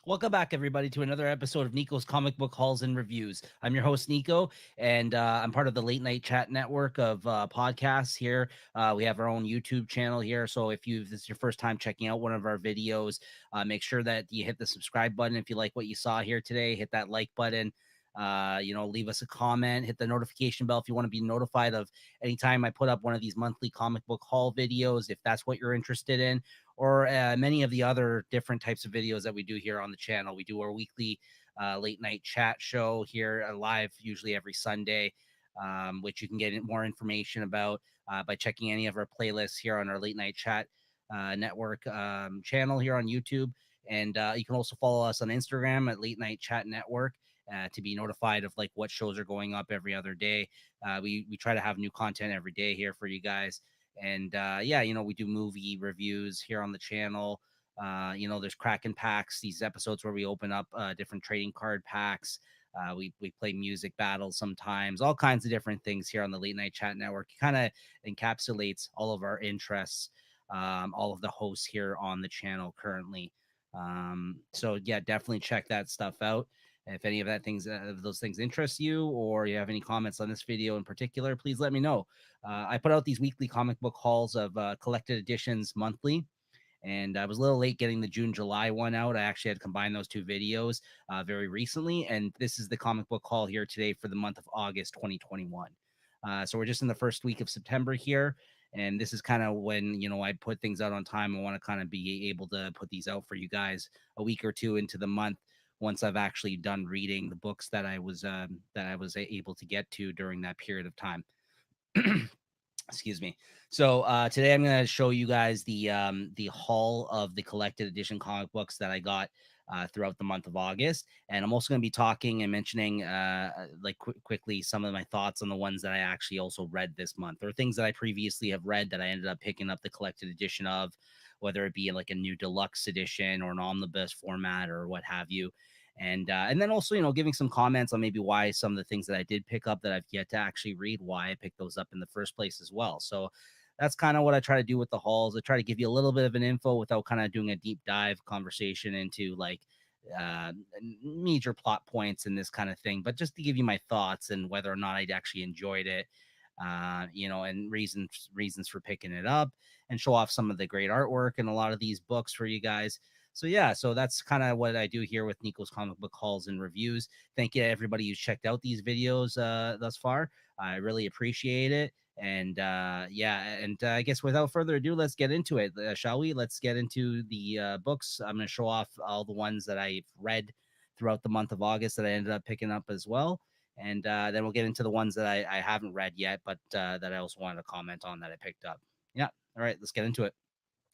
Welcome back, everybody, to another episode of Niko's Comic Book Hauls and Reviews. I'm your host, Niko, and I'm part of the Late Night Chat network of podcasts here. We have our own YouTube channel here, so if this is your first time checking out one of our videos, make sure that you hit the subscribe button. If you like what you saw here today, hit that like button. Leave us a comment, hit the notification bell if you want to be notified of anytime I put up one of these monthly comic book haul videos, if that's what you're interested in, or many of the other different types of videos that we do here on the channel. We do our weekly late night chat show here live, usually every Sunday, which you can get more information about by checking any of our playlists here on our late night chat network channel here on YouTube. And you can also follow us on Instagram at Late Night Chat Network to be notified of like what shows are going up every other day. We try to have new content every day here for you guys. And we do movie reviews here on the channel. There's Kraken packs, these episodes where we open up different trading card packs. We play music battles sometimes, all kinds of different things here on the Late Night Chat Network. It kind of encapsulates all of our interests, all of the hosts here on the channel currently. So yeah, definitely check that stuff out. If any of those things interest you, or you have any comments on this video in particular, please let me know. I put out these weekly comic book hauls of collected editions monthly, and I was a little late getting the June July one out. I actually had combined those two videos very recently, and this is the comic book haul here today for the month of August 2021. So we're just in the first week of September here, and this is kind of when I put things out on time. I want to kind of be able to put these out for you guys a week or two into the month once I've actually done reading the books that I was able to get to during that period of time. Excuse me. So today I'm going to show you guys the haul of the collected edition comic books that I got throughout the month of August, and I'm also going to be talking and mentioning quickly some of my thoughts on the ones that I actually also read this month, or things that I previously have read that I ended up picking up the collected edition of, whether it be like a new deluxe edition or an omnibus format or what have you. And then also, giving some comments on maybe why some of the things that I did pick up that I've yet to actually read, why I picked those up in the first place as well. So that's kind of what I try to do with the hauls. I try to give you a little bit of an info without kind of doing a deep dive conversation into like uh major plot points and this kind of thing, but just to give you my thoughts and whether or not I'd actually enjoyed it, and reasons for picking it up, and show off some of the great artwork in a lot of these books for you guys. So yeah, so that's kind of what I do here with Niko's comic book hauls and reviews. Thank you to everybody who's checked out these videos thus far. I really appreciate it. And I guess without further ado, let's get into it, shall we? Let's get into the books. I'm going to show off all the ones that I've read throughout the month of August that I ended up picking up as well. And then we'll get into the ones that I haven't read yet, but that I also wanted to comment on that I picked up. Yeah. All right, let's get into it.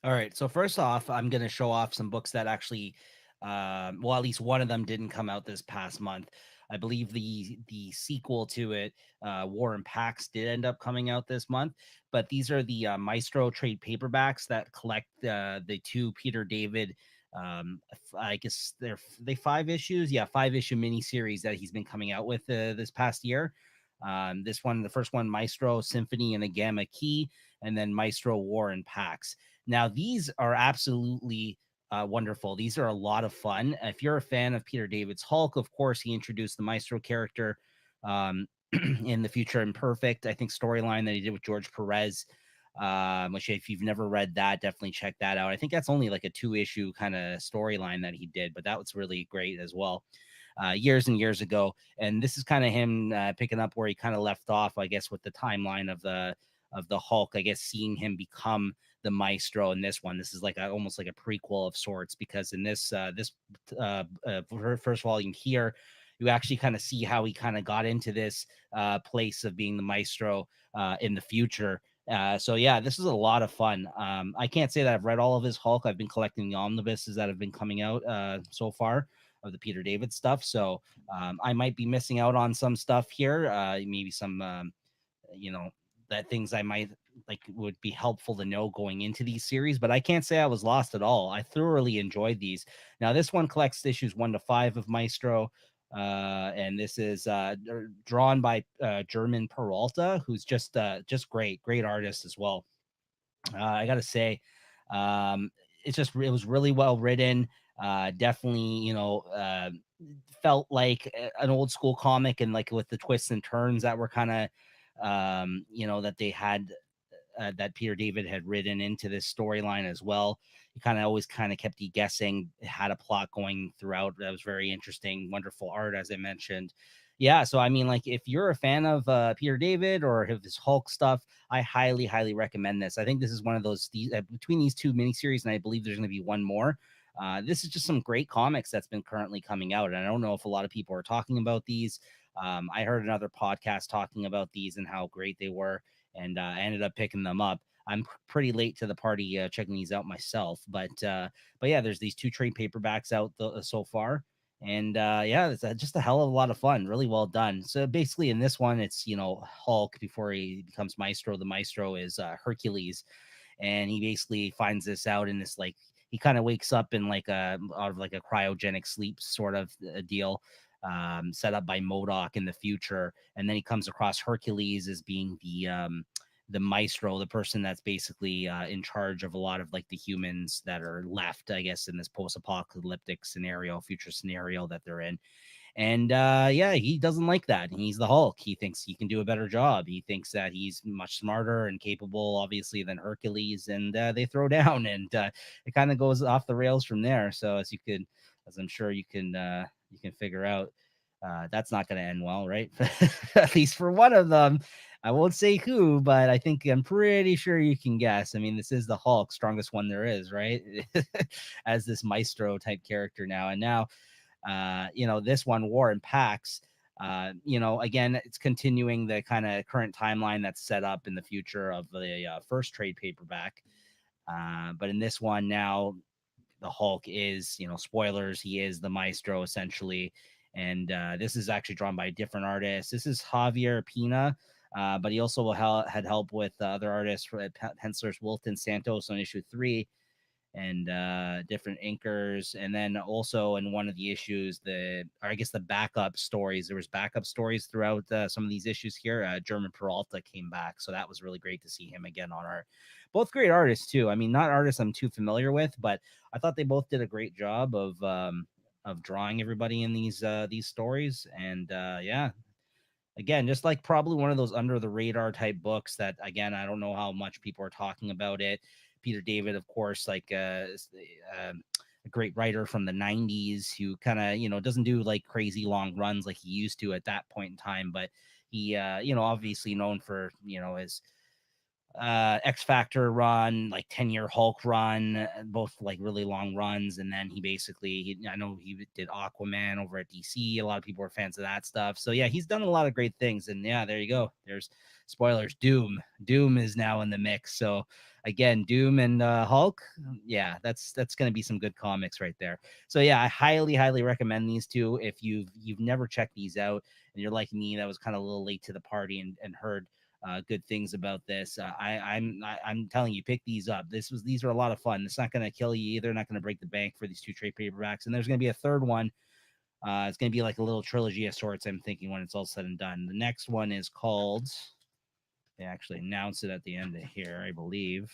All right. So first off, I'm going to show off some books that actually, at least one of them didn't come out this past month. I believe the sequel to it, War and Pax, did end up coming out this month. But these are the Maestro trade paperbacks that collect the two Peter David. I guess they 5 issues. Yeah, 5 issue miniseries that he's been coming out with this past year. The first one, Maestro Symphony and the Gamma Key, and then Maestro War and Pax. Now, these are absolutely wonderful. These are a lot of fun. If you're a fan of Peter David's Hulk, of course, he introduced the Maestro character um, in the Future Imperfect, I think, storyline that he did with George Perez. Which, if you've never read that, definitely check that out. I think that's only like a 2 issue kind of storyline that he did, but that was really great as well. Years and years ago, and this is kind of him picking up where he kind of left off, I guess, with the timeline of the Hulk. I guess seeing him become the Maestro in this one. This is like almost like a prequel of sorts, because in this first volume here, you actually kind of see how he kind of got into this place of being the Maestro in the future. So yeah, this is a lot of fun. I can't say that I've read all of his Hulk. I've been collecting the omnibuses that have been coming out so far of the Peter David stuff. So I might be missing out on some stuff here. Maybe some you know that things I might like would be helpful to know going into these series, but I can't say I was lost at all. I thoroughly enjoyed these. Now this one collects issues 1 to 5 of Maestro, and this is drawn by German Peralta, who's just great artist as well. I gotta say, um, it was really well written. Definitely, felt like an old school comic, and like with the twists and turns that were kind of, that they had, that Peter David had written into this storyline as well. He kind of always kind of kept you guessing, had a plot going throughout. That was very interesting, wonderful art, as I mentioned. Yeah, so I mean, like, if you're a fan of Peter David or of his Hulk stuff, I highly, highly recommend this. I think this is one of those between these two miniseries, and I believe there's going to be one more. This is just some great comics that's been currently coming out, and I don't know if a lot of people are talking about these. I heard another podcast talking about these and how great they were, and I ended up picking them up. I'm pretty late to the party checking these out myself, but yeah, there's these two trade paperbacks out so far, and yeah, it's just a hell of a lot of fun. Really well done. So basically, in this one, it's Hulk before he becomes Maestro. The Maestro is Hercules, and he basically finds this out in this, like, he kind of wakes up in like a out of like a cryogenic sleep sort of a deal, set up by Modoc in the future, and then he comes across Hercules as being the maestro, the person that's basically in charge of a lot of like the humans that are left, I guess, in this post-apocalyptic scenario, future scenario that they're in. And yeah, he doesn't like that. He's the Hulk. He thinks he can do a better job. He thinks that he's much smarter and capable, obviously, than Hercules. And they throw down, and it kind of goes off the rails from there. So as I'm sure you can figure out, that's not going to end well, right? At least for one of them. I won't say who, but I'm pretty sure you can guess. I mean, this is the Hulk, strongest one there is, right? As this maestro type character now, and now this one, War and Pax, again, it's continuing the kind of current timeline that's set up in the future of the first trade paperback. But in this one now, the Hulk is, spoilers, he is the Maestro essentially. And this is actually drawn by a different artist. This is Javier Pina. But he also had help with other artists, pencilers Wilton Santos on issue 3, and different inkers. And then also in one of the issues, or I guess the backup stories, there was backup stories throughout some of these issues here. German Peralta came back, so that was really great to see him again on art. Both great artists too. I mean, not artists I'm too familiar with, but I thought they both did a great job of drawing everybody in these stories. And yeah, again, just like probably one of those under the radar type books that, again, I don't know how much people are talking about it. Peter David, of course, like a great writer from the 90s who kind of, doesn't do like crazy long runs like he used to at that point in time. But he, obviously known for, his X Factor run, like 10-year Hulk run, both like really long runs. And then I know he did Aquaman over at DC. A lot of people are fans of that stuff. So yeah, he's done a lot of great things. And yeah, there you go. There's spoilers. Doom is now in the mix. So again, Doom and Hulk. Yeah, that's going to be some good comics right there. So yeah, I highly, highly recommend these two. If you've never checked these out and you're like me, that was kind of a little late to the party and heard good things about this. I'm telling you, pick these up. These are a lot of fun. It's not going to kill you either. Not going to break the bank for these two trade paperbacks. And there's going to be a third one. It's going to be like a little trilogy of sorts, I'm thinking, when it's all said and done. The next one is called. They actually announced it at the end of here, I believe.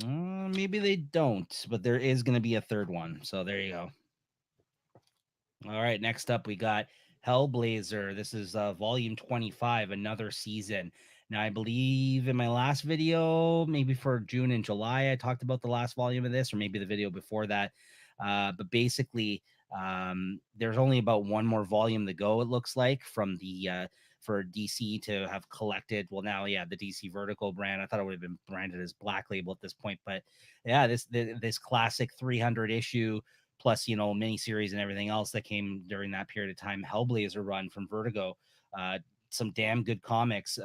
Maybe they don't, but there is going to be a third one. So there you go. All right, next up we got Hellblazer. This is volume 25, another season. Now, I believe in my last video, maybe for June and July, I talked about the last volume of this, or maybe the video before that. But basically, there's only about one more volume to go, it looks like, from the for DC to have collected. Well, now, yeah, the DC Vertical brand. I thought it would have been branded as Black Label at this point, but yeah, this classic 300 issue plus miniseries and everything else that came during that period of time. Hellblazer run from Vertigo, some damn good comics,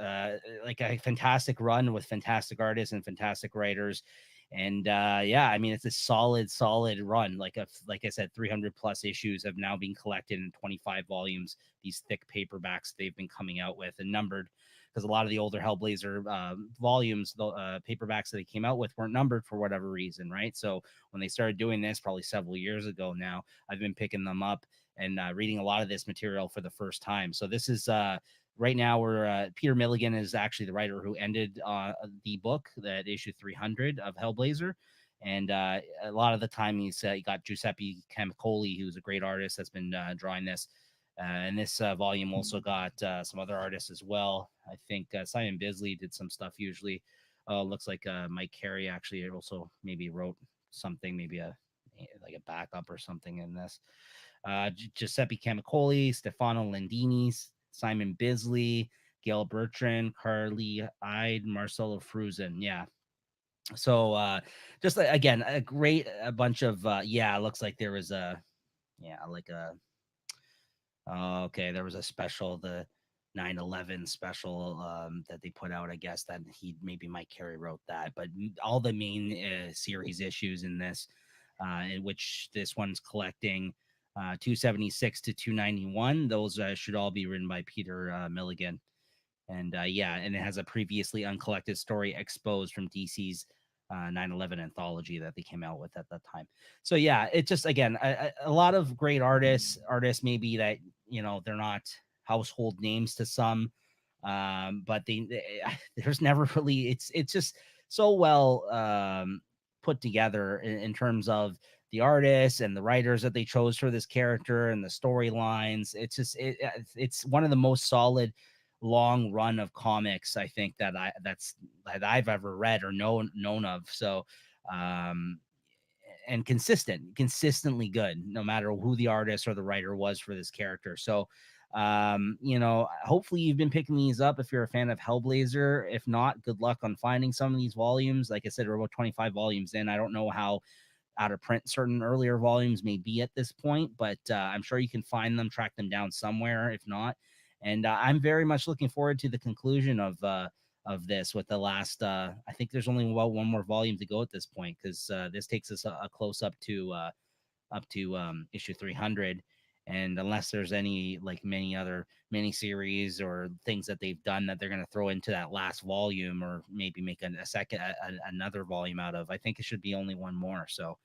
like a fantastic run with fantastic artists and fantastic writers. And yeah, I mean, it's a solid run. Like I said, 300 plus issues have now been collected in 25 volumes. These thick paperbacks they've been coming out with and numbered, because a lot of the older Hellblazer volumes, the paperbacks that they came out with weren't numbered for whatever reason, right? So when they started doing this, probably several years ago now, I've been picking them up and reading a lot of this material for the first time. So this is right now where Peter Milligan is actually the writer who ended the book, that issue 300 of Hellblazer. And a lot of the time he got Giuseppe Camicoli, who's a great artist that's been drawing this. And this volume also got some other artists as well. I think Simon Bisley did some stuff usually. Looks like Mike Carey actually also maybe wrote something, maybe like a backup or something in this. Giuseppe Camicoli, Stefano Landini, Simon Bisley, Gail Bertrand, Carly Ide, Marcelo Fruzen. Yeah. So just again, a bunch of yeah, it looks like there was a yeah, like a okay, there was a special, the 9/11 special that they put out. I guess that he maybe Mike Carey wrote that, but all the main series issues in this, in which this one's collecting 276 to 291, those should all be written by Peter Milligan. And yeah, and it has a previously uncollected story exposed from DC's 9/11 anthology that they came out with at that time. So yeah, it just again a lot of great artists maybe that they're not household names to some, but there's never really it's just so well put together in terms of the artists and the writers that they chose for this character and the storylines. It's just it's one of the most solid long run of comics I think that I've ever read or known of. So um and consistently good, no matter who the artist or the writer was for this character. So hopefully you've been picking these up if you're a fan of Hellblazer. If not, good luck on finding some of these volumes. Like I said, we're about 25 volumes in. I don't know how out of print certain earlier volumes may be at this point, but I'm sure you can find them, track them down somewhere if not. And I'm very much looking forward to the conclusion of this with the last I think there's only about one more volume to go at this point, because this takes us a close up to issue 300. And unless there's any like many other mini series or things that they've done that they're going to throw into that last volume, or maybe make another volume out of, I think it should be only one more. So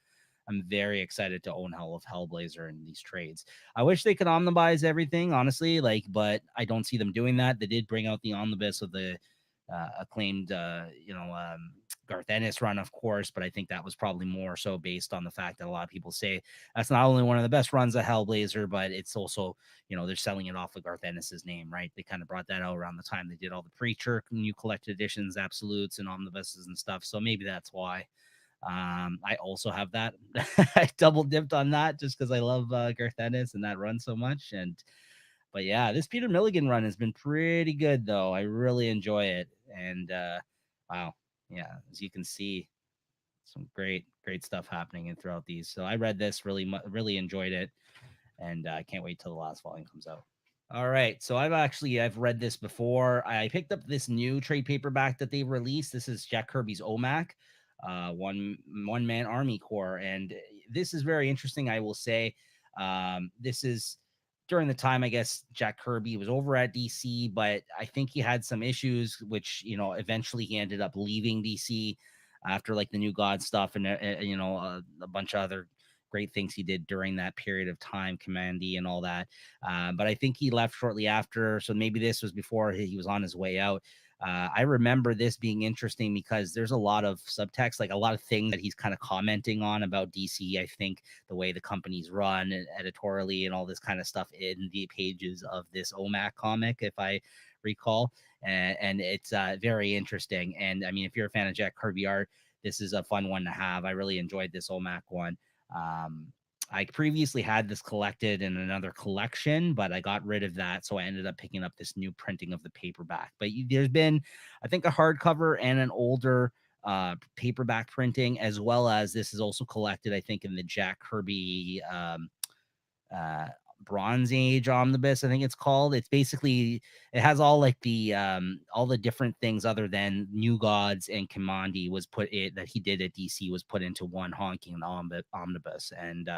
I'm very excited to own Hell of Hellblazer in these trades. I wish they could omnibuy everything, honestly, but I don't see them doing that. They did bring out the omnibus of the acclaimed, Garth Ennis run, of course, but I think that was probably more so based on the fact that a lot of people say that's not only one of the best runs of Hellblazer, but it's also, they're selling it off of Garth Ennis's name, right? They kind of brought that out around the time they did all the Preacher new collected editions, absolutes, and omnibuses and stuff. So maybe that's why. I also have that. I double dipped on that just because I love Garth Ennis and that run so much. But yeah, this Peter Milligan run has been pretty good though. I really enjoy it. And wow, yeah, as you can see, some great stuff happening and throughout these. So I read this, really enjoyed it, and I can't wait till the last volume comes out. All right. So I've read this before. I picked up this new trade paperback that they released. This is Jack Kirby's OMAC, one man army corps. And this is very interesting, I will say. This is during the time, I guess, Jack Kirby was over at DC, but I think he had some issues, which, eventually he ended up leaving DC after like the New God stuff and, a bunch of other great things he did during that period of time, Commandy and all that. But I think he left shortly after. So maybe this was before he was on his way out. I remember this being interesting because there's a lot of subtext, like a lot of things that he's kind of commenting on about DC. I think the way the company's run and editorially and all this kind of stuff in the pages of this OMAC comic, if I recall. And it's very interesting. And I mean, if you're a fan of Jack Kirby art, this is a fun one to have. I really enjoyed this OMAC one. I previously had this collected in another collection, but I got rid of that. So I ended up picking up this new printing of the paperback. But there's been, I think, a hardcover and an older paperback printing, as well as this is also collected, I think, in the Jack Kirby uh, Bronze Age omnibus, I think it's called. It's basically, it has all like the all the different things other than New Gods and Commandi was that he did at DC was put into one honking omnibus, and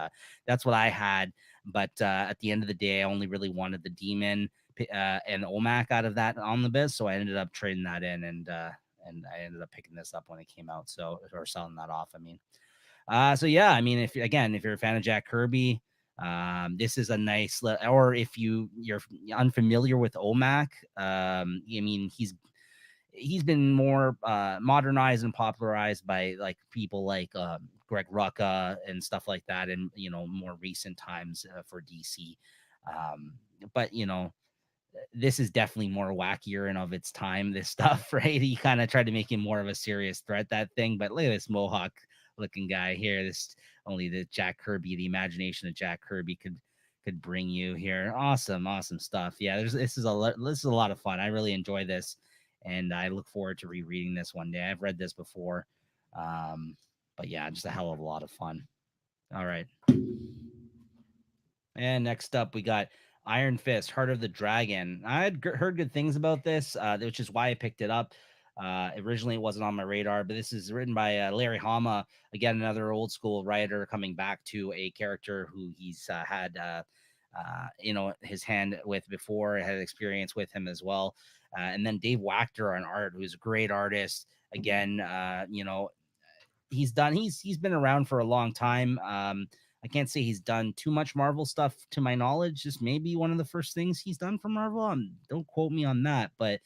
that's what I had. But at the end of the day, I only really wanted the Demon and OMAC out of that omnibus, so I ended up trading that in, and I ended up picking this up when it came out, so, or selling that off, I mean. So yeah, I mean, if you're a fan of Jack Kirby, this is a nice, or if you're unfamiliar with OMAC, I mean, he's been more modernized and popularized by like people like Greg Rucka and stuff like that, and more recent times for DC. Um, but this is definitely more wackier and of its time. This stuff, right? He kind of tried to make him more of a serious threat, that thing. But look at this mohawk looking guy here. This only the Jack Kirby, the imagination of Jack Kirby could bring you here. Awesome stuff. Yeah, this is a lot of fun. I really enjoy this, and I look forward to rereading this one day. I've read this before, but yeah, just a hell of a lot of fun. All right. And next up, we got Iron Fist, Heart of the Dragon. I had heard good things about this, which is why I picked it up. Originally, it wasn't on my radar, but this is written by Larry Hama. Again, another old school writer coming back to a character who he's had, his hand with before, had experience with him as well. And then Dave Wachter on art, who's a great artist. Again, he's been around for a long time. I can't say he's done too much Marvel stuff to my knowledge. Just maybe one of the first things he's done for Marvel. Don't quote me on that, but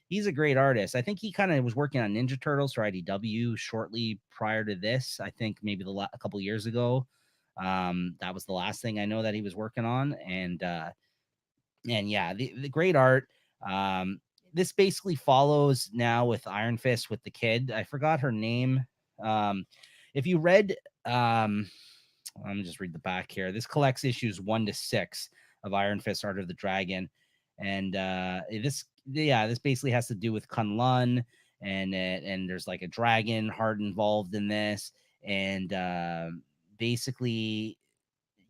he's a great artist. I think he kind of was working on Ninja Turtles for IDW shortly prior to this. I think maybe a couple years ago. That was the last thing I know that he was working on, and yeah, the great art. This basically follows now with Iron Fist with the kid. I forgot her name. Um, if you read, let me just read the back here. This collects issues 1 to 6 of Iron Fist: Art of the Dragon, and this basically has to do with Kunlun, and there's like a dragon heart involved in this, and basically,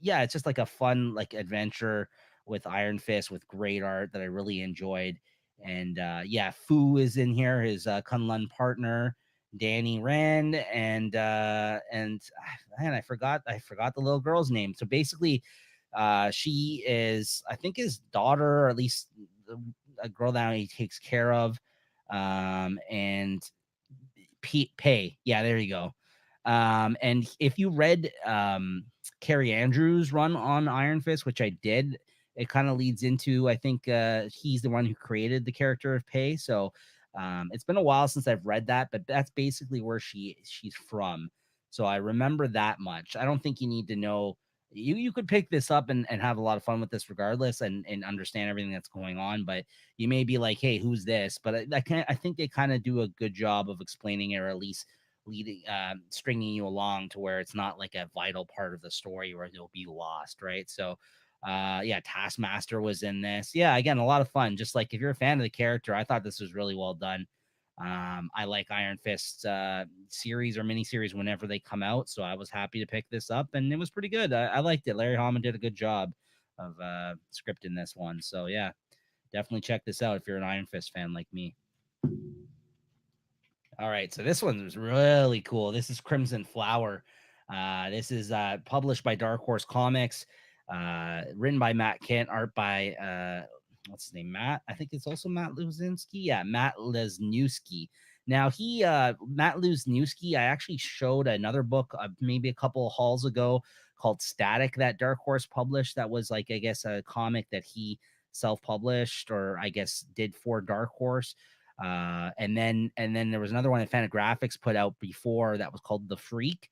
yeah, it's just like a fun like adventure with Iron Fist with great art that I really enjoyed. And yeah, Fu is in here, his Kunlun partner, Danny Rand, and man, I forgot the little girl's name. So basically, she is, I think, his daughter, or at least a girl that he takes care of. And Pay, yeah, there you go. And if you read Carrie Andrews' run on Iron Fist, which I did, it kind of leads into, I think he's the one who created the character of Pei. So it's been a while since I've read that, but that's basically where she's from. So I remember that much. I don't think you need to know. You could pick this up and have a lot of fun with this regardless, and understand everything that's going on. But you may be like, hey, who's this? But I think they kind of do a good job of explaining it, or at least leading stringing you along to where it's not like a vital part of the story where you'll be lost, right? So yeah, Taskmaster was in this. Yeah, again, a lot of fun. Just like if you're a fan of the character, I thought this was really well done. I like Iron Fist series or miniseries whenever they come out, so I was happy to pick this up, and it was pretty good. I liked it. Larry Hama did a good job of scripting this one. So yeah, definitely check this out if you're an Iron Fist fan like me. All right, so this one was really cool. This is Crimson Flower. This is published by Dark Horse Comics, written by Matt Kent, art by what's his name? Matt. I think it's also Matt Luzinski. Yeah, Matt Lesniewski. Now Matt Lesniewski, I actually showed another book maybe a couple of hauls ago called Static that Dark Horse published. That was like, I guess, a comic that he self-published, or I guess did for Dark Horse. And then there was another one that Fantagraphics put out before that was called The Freak.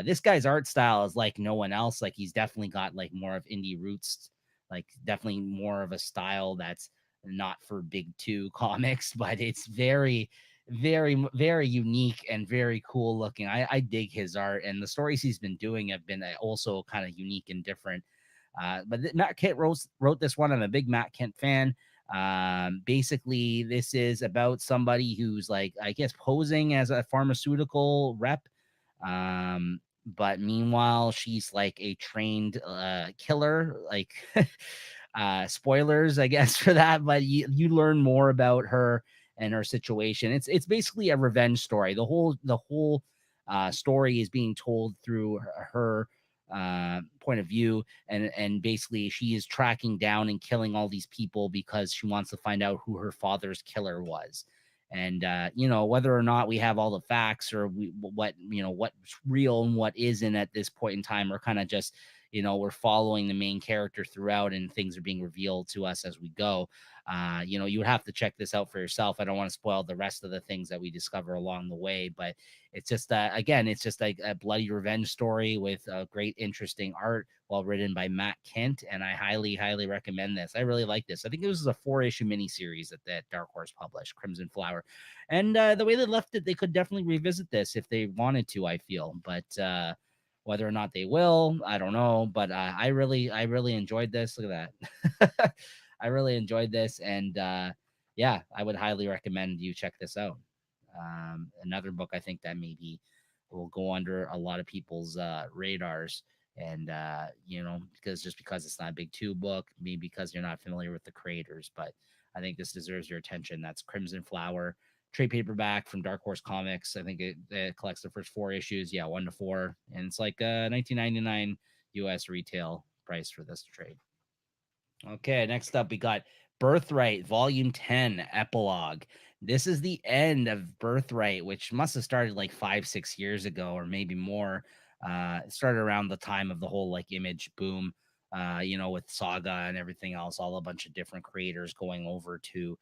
This guy's art style is like no one else. Like he's definitely got like more of indie roots, like definitely more of a style that's not for big two comics, but it's very, very, very unique and very cool looking. I dig his art, and the stories he's been doing have been also kind of unique and different. But Matt Kent wrote this one. I'm a big Matt Kent fan. Basically, this is about somebody who's like, I guess, posing as a pharmaceutical rep. But meanwhile, she's like a trained killer. Like, spoilers, I guess, for that. But you learn more about her and her situation. It's basically a revenge story. The whole story is being told through her point of view, and basically she is tracking down and killing all these people because she wants to find out who her father's killer was. And whether or not we have all the facts, or what's real and what isn't at this point in time, are kind of just we're following the main character throughout, and things are being revealed to us as we go. You would have to check this out for yourself. I don't want to spoil the rest of the things that we discover along the way, but it's just again, it's just like a bloody revenge story with great, interesting art, well written by Matt Kent, and I highly, highly recommend this. I really like this. I think this was a 4-issue miniseries that Dark Horse published, Crimson Flower, and the way they left it, they could definitely revisit this if they wanted to. I feel, but whether or not they will, I don't know. But I really enjoyed this. Look at that. I really enjoyed this, and yeah, I would highly recommend you check this out. Another book I think that maybe will go under a lot of people's radars, and because it's not a big two book, maybe because you're not familiar with the creators, but I think this deserves your attention. That's Crimson Flower, trade paperback from Dark Horse Comics. I think it collects the first 4 issues, yeah, 1 to 4, and it's like 19.99 US retail price for this trade. Okay, next up we got Birthright Volume 10 Epilogue. This is the end of Birthright, which must have started like 5-6 years ago or maybe more. It started around the time of the whole like Image boom, with Saga and everything else, all a bunch of different creators going over to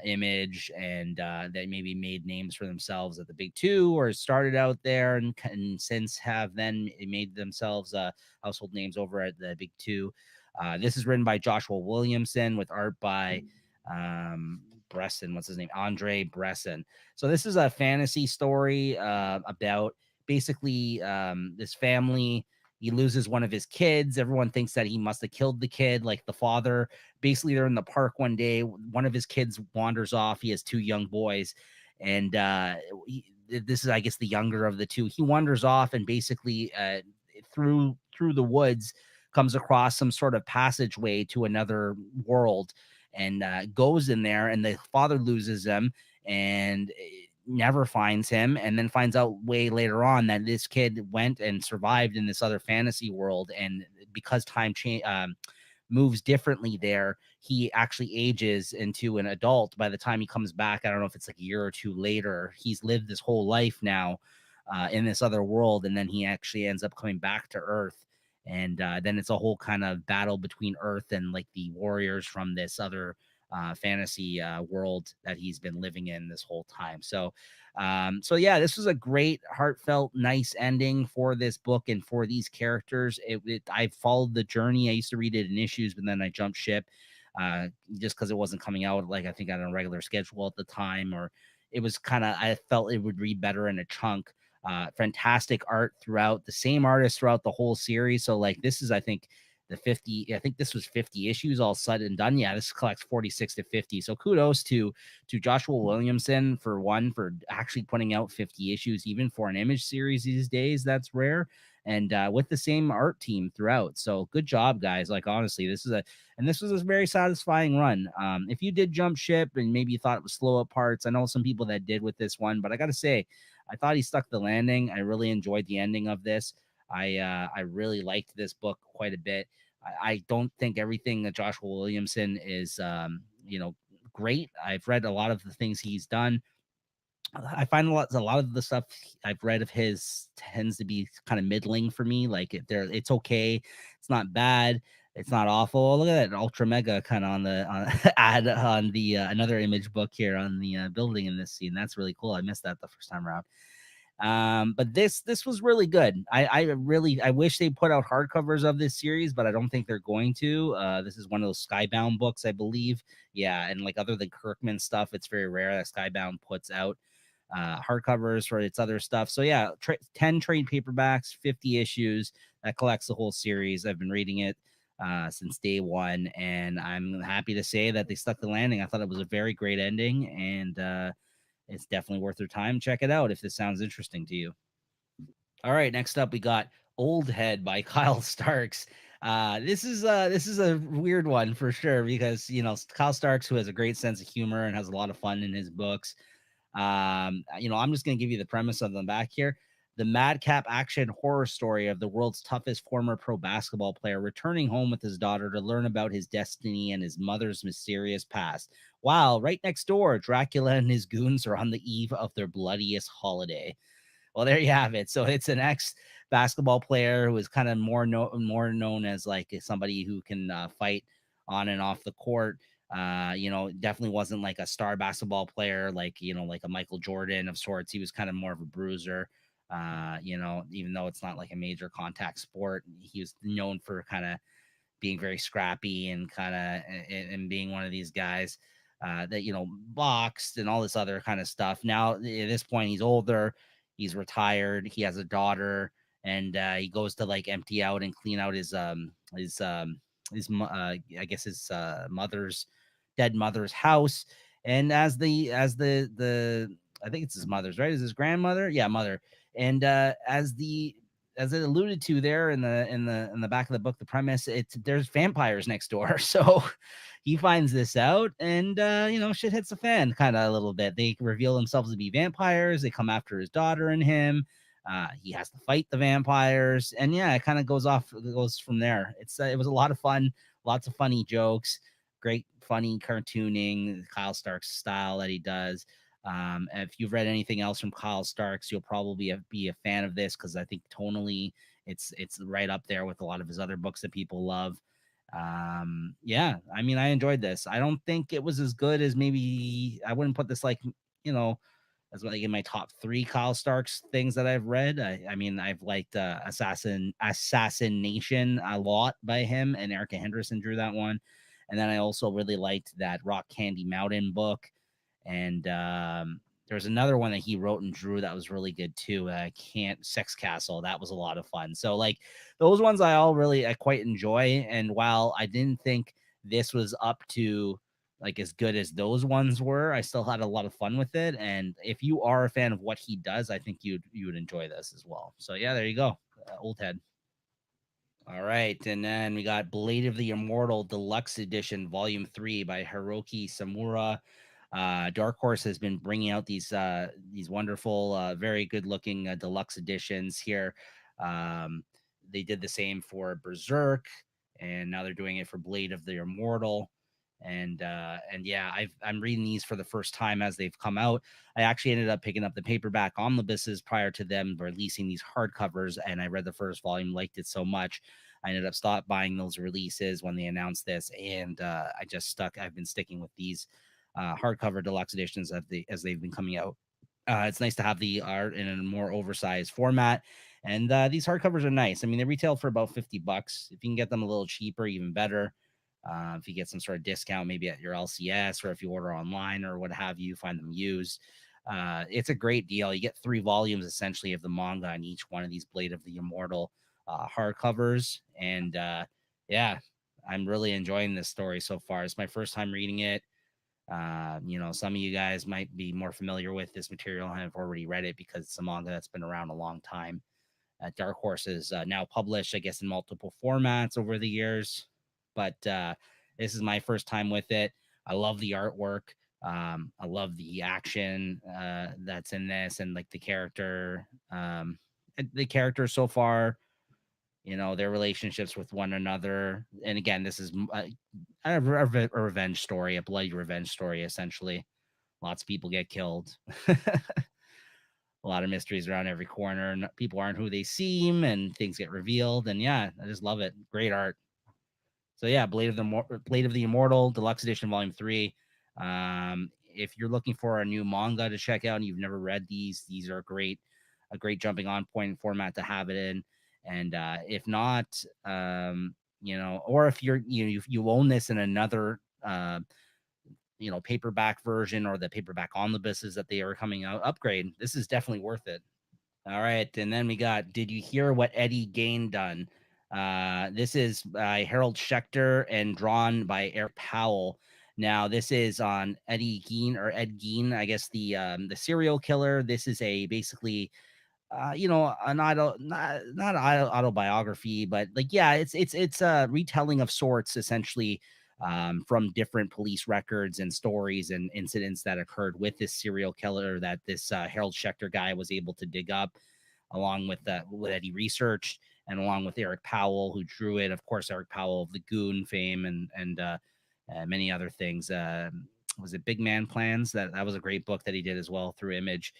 Image, and they maybe made names for themselves at the big two, or started out there and since have then made themselves household names over at the big two. This is written by Joshua Williamson with art by Bresson. What's his name? Andre Bresson. So this is a fantasy story about basically this family. He loses one of his kids. Everyone thinks that he must have killed the kid, like the father. Basically, they're in the park one day. One of his kids wanders off. He has 2 young boys, and this is, I guess, the younger of the two. He wanders off and basically through the woods comes across some sort of passageway to another world, and goes in there, and the father loses him and never finds him, and then finds out way later on that this kid went and survived in this other fantasy world, and because time moves differently there, he actually ages into an adult by the time he comes back. I don't know if it's like a year or two later. He's lived this whole life now in this other world, and then he actually ends up coming back to Earth, and then it's a whole kind of battle between Earth and like the warriors from this other fantasy world that he's been living in this whole time. So yeah, this was a great, heartfelt, nice ending for this book and for these characters. I followed the journey. I used to read it in issues, but then I jumped ship just because it wasn't coming out like I think on a regular schedule at the time, or it was kind of, I felt it would read better in a chunk. Fantastic art throughout, the same artist throughout the whole series. So like this is, I think this was 50 issues all said and done. Yeah, this collects 46 to 50. So kudos to Joshua Williamson for actually putting out 50 issues, even for an Image series these days. That's rare. And with the same art team throughout. So good job, guys. Like honestly, this was a very satisfying run. If you did jump ship and maybe you thought it was slow at parts, I know some people that did with this one, but I gotta say, I thought he stuck the landing. I really enjoyed the ending of this. I really liked this book quite a bit. I don't think everything that Joshua Williamson is great. I've read a lot of the things he's done. I find a lot of the stuff I've read of his tends to be kind of middling for me. Like it's okay, it's not bad, it's not awful. Oh, look at that Ultra Mega kind of on the ad on the another Image book here on the building in this scene. That's really cool. I missed that the first time around. But this was really good. I wish they put out hardcovers of this series, but I don't think they're going to. This is one of those Skybound books, I believe. Yeah, and like other than Kirkman stuff, it's very rare that Skybound puts out hardcovers for its other stuff. So yeah, 10 trade paperbacks, 50 issues that collects the whole series. I've been reading it since day one, and I'm happy to say that they stuck the landing. I thought it was a very great ending, and it's definitely worth your time. Check it out if this sounds interesting to you. All right, next up we got Old Head by Kyle Starks. This is a weird one for sure, because Kyle Starks, who has a great sense of humor and has a lot of fun in his books. I'm just going to give you the premise of them back here. The madcap action horror story of the world's toughest former pro basketball player returning home with his daughter to learn about his destiny and his mother's mysterious past. While right next door, Dracula and his goons are on the eve of their bloodiest holiday. Well, there you have it. So it's an basketball player who was kind of more known as like somebody who can fight on and off the court. Definitely wasn't like a star basketball player like like a Michael Jordan of sorts. He was kind of more of a bruiser. Even though it's not like a major contact sport, he was known for kind of being very scrappy and kind of and being one of these guys that boxed and all this other kind of stuff. Now at this point, he's older, he's retired, he has a daughter, and he goes to like empty out and clean out I guess his mother's dead mother's house. And as the I think it's his mother's, right? Is his grandmother? Yeah, mother. And as it alluded to there in the back of the book, the premise, there's vampires next door. So he finds this out, and shit hits the fan kind of a little bit. They reveal themselves to be vampires. They come after his daughter and him. He has to fight the vampires, and yeah, it kind of goes from there. It was a lot of fun, lots of funny jokes, great funny cartooning, Kyle Stark's style that he does. If you've read anything else from Kyle Starks, you'll probably be a fan of this because I think tonally it's right up there with a lot of his other books that people love. Yeah, I mean, I enjoyed this. I don't think it was as good as maybe I wouldn't put this like you know as like in my top three Kyle Starks things that I've read. I mean, I've liked Assassination a lot by him, and Erica Henderson drew that one. And then I also really liked that Rock Candy Mountain book. And there's another one that he wrote and drew that was really good too. I can't Sex Castle. That was a lot of fun. So like those ones I quite enjoy. And while I didn't think this was up to like as good as those ones were, I still had a lot of fun with it. And if you are a fan of what he does, I think you would enjoy this as well. So yeah, there you go. Old Head. All right, and then we got Blade of the Immortal Deluxe Edition, Volume 3 by Hiroki Samura. Dark Horse has been bringing out these wonderful, very good looking deluxe editions here. Um, they did the same for Berserk, and now they're doing it for Blade of the Immortal. And yeah, I'm reading these for the first time as they've come out. I actually ended up picking up the paperback omnibuses prior to them releasing these hardcovers, and I read the first volume, liked it so much. I ended up stop buying those releases when they announced this, and I just stuck. I've been sticking with these hardcover deluxe editions as they've been coming out. It's nice to have the art in a more oversized format, and these hardcovers are nice. I mean, they retail for about $50. If you can get them a little cheaper, even better. If you get some sort of discount, maybe at your LCS, or if you order online or what have you, find them used. It's a great deal. You get 3 volumes essentially of the manga on each one of these Blade of the Immortal hardcovers, and yeah, I'm really enjoying this story so far. It's my first time reading it. Some of you guys might be more familiar with this material and have already read it because it's a manga that's been around a long time. Dark Horse is now published, I guess, in multiple formats over the years, but this is my first time with it. I love the artwork. I love the action that's in this, and like the characters so far. Their relationships with one another. And again, this is a revenge story, a bloody revenge story, essentially. Lots of people get killed. A lot of mysteries around every corner, and people aren't who they seem, and things get revealed. And yeah, I just love it. Great art. So yeah, Blade of the Immortal Deluxe Edition Volume 3. If you're looking for a new manga to check out and you've never read these are a great jumping on point format to have it in. And if not, or if you own this in another paperback version or the paperback omnibuses that they are coming out, upgrade. This is definitely worth it. All right, and then we got Did You Hear What Eddie Gain Done? This is by Harold Schechter and drawn by Eric Powell. Now, this is on Eddie Gein, or Ed Gein, I guess the serial killer. This is a basically an autobiography, but like, yeah, it's a retelling of sorts, essentially, from different police records and stories and incidents that occurred with this serial killer that this Harold Schechter guy was able to dig up, along with that he researched, and along with Eric Powell, who drew it. Of course, Eric Powell of the Goon fame and many other things. Was it Big Man Plans? That was a great book that he did as well through Image.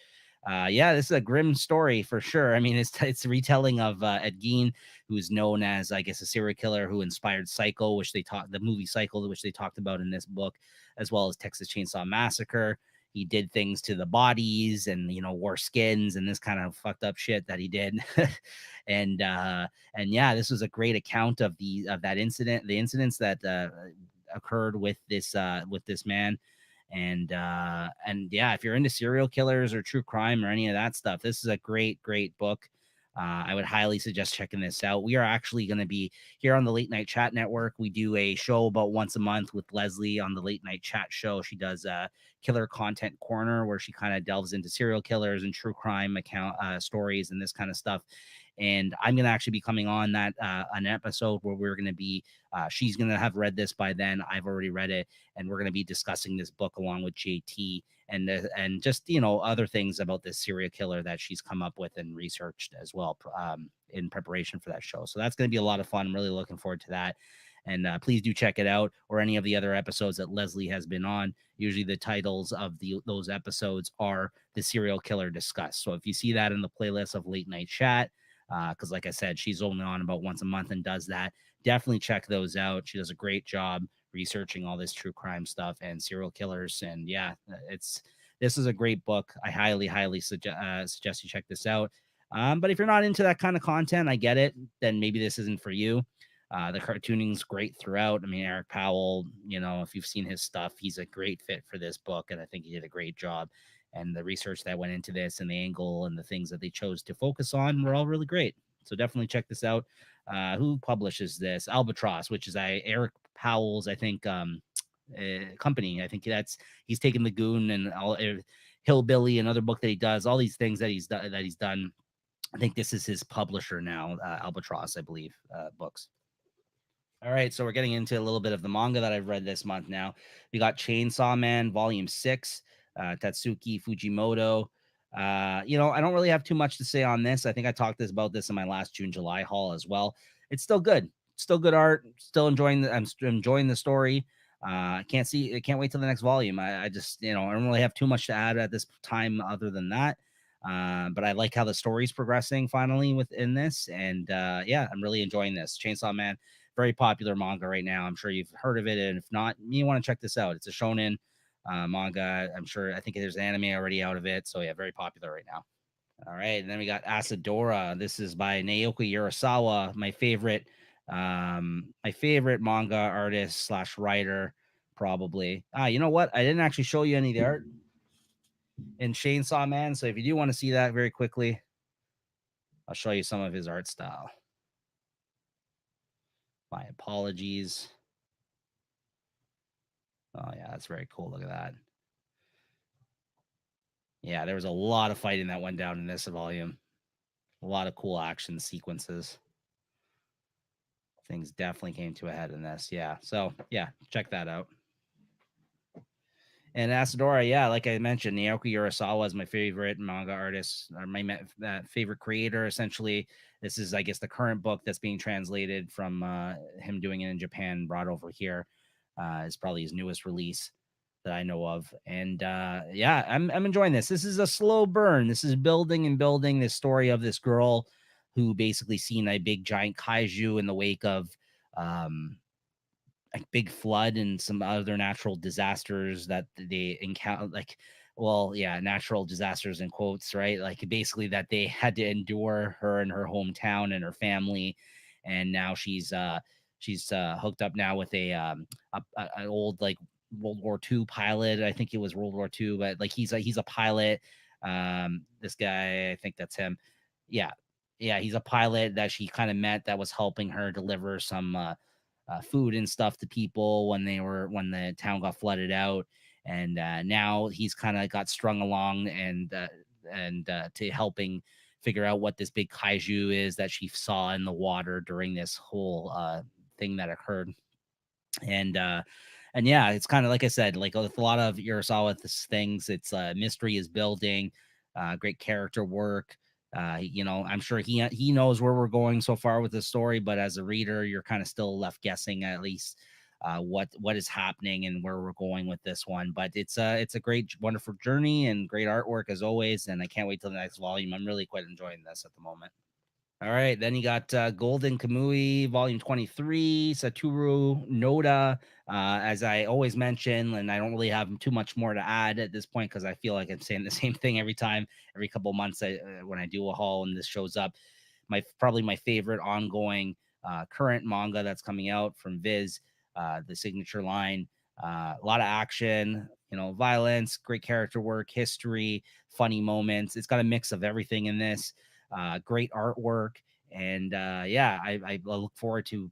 Yeah, this is a grim story for sure. I mean, it's a retelling of Ed Gein, who's known as, I guess, a serial killer who inspired Psycho, which they talked the movie Psycho, which they talked about in this book, as well as Texas Chainsaw Massacre. He did things to the bodies and wore skins and this kind of fucked up shit that he did. and and yeah, this was a great account of that incident, the incidents that occurred with this man. And yeah, if you're into serial killers or true crime or any of that stuff, this is a great book. I would highly suggest checking this out. We are actually going to be here on the Late Night Chat Network. We do a show about once a month with Leslie on the Late Night Chat show. She does a killer content corner where she kind of delves into serial killers and true crime stories and this kind of stuff. And I'm going to actually be coming on that an episode where we're going to be she's going to have read this by then. I've already read it, and we're going to be discussing this book along with JT and just other things about this serial killer that she's come up with and researched as well in preparation for that show. So that's going to be a lot of fun. I'm really looking forward to that. And please do check it out, or any of the other episodes that Leslie has been on. Usually the titles of those episodes are the serial killer discussed. So if you see that in the playlist of Late Night Chat, because like I said, she's only on about once a month and does that, definitely check those out. She does a great job researching all this true crime stuff and serial killers. And yeah, this is a great book. I highly suggest you check this out. But if you're not into that kind of content, I get it. Then maybe this isn't for you. The cartooning's great throughout. I mean, Eric Powell, if you've seen his stuff, he's a great fit for this book, and I think he did a great job. And the research that went into this and the angle and the things that they chose to focus on were all really great. So definitely check this out. Who publishes this? Albatross, which is Eric Powell's, I think, company. I think he's taken the Goon and all Hillbilly, another book that he does, all these things that he's done. I think this is his publisher now, Albatross, I believe, books. All right, so we're getting into a little bit of the manga that I've read this month now. We got Chainsaw Man Volume 6, Tatsuki Fujimoto. I don't really have too much to say on this. I think I talked about this in my last June-July haul as well. It's still good. Still good art. Still I'm enjoying the story. I can't wait till the next volume. I just, I don't really have too much to add at this time other than that. But I like how the story's progressing finally within this. And yeah, I'm really enjoying this. Chainsaw Man, very popular manga right now. I'm sure you've heard of it. And if not, you want to check this out. It's a shonen manga. I think there's an anime already out of it. So yeah, very popular right now. All right. And then we got Asadora. This is by Naoki Urasawa, my favorite manga artist / writer, probably. You know what? I didn't actually show you any of the art in Chainsaw Man. So if you do want to see that very quickly, I'll show you some of his art style. My apologies. Oh yeah, that's very cool. Look at that. Yeah, there was a lot of fighting that went down in this volume. A lot of cool action sequences. Things definitely came to a head in this. Yeah. So yeah, check that out. And Asadora, yeah, like I mentioned, Naoki Urasawa is my favorite manga artist, or my favorite creator. Essentially, this is, I guess, the current book that's being translated from him doing it in Japan, brought over here. Is probably his newest release that I know of. And yeah, I'm enjoying this. This is a slow burn. This is building and building this story of this girl who basically seen a big giant kaiju in the wake of like big flood and some other natural disasters that they encounter, natural disasters in quotes, right? Like basically that they had to endure, her and her hometown and her family. And now she's hooked up now with an old like World War II pilot. I think it was World War II, but like he's a pilot. This guy, I think that's him. Yeah. Yeah, he's a pilot that she kind of met that was helping her deliver some food and stuff to people when the town got flooded out. And now he's kind of got strung along and to helping figure out what this big kaiju is that she saw in the water during this whole thing that occurred. And yeah, it's kind of like I said, like with a lot of Urasawa things, it's mystery is building, great character work. I'm sure he knows where we're going so far with the story, but as a reader, you're kind of still left guessing, at least what is happening and where we're going with this one. But it's a great, wonderful journey and great artwork as always. And I can't wait till the next volume. I'm really quite enjoying this at the moment. All right, then you got Golden Kamui, Volume 23, Satoru Noda. As I always mention, and I don't really have too much more to add at this point because I feel like I'm saying the same thing every time, every couple of months when I do a haul and this shows up. Probably my favorite ongoing current manga that's coming out from Viz, the signature line. A lot of action, violence, great character work, history, funny moments. It's got a mix of everything in this. Great artwork, and yeah, I look forward to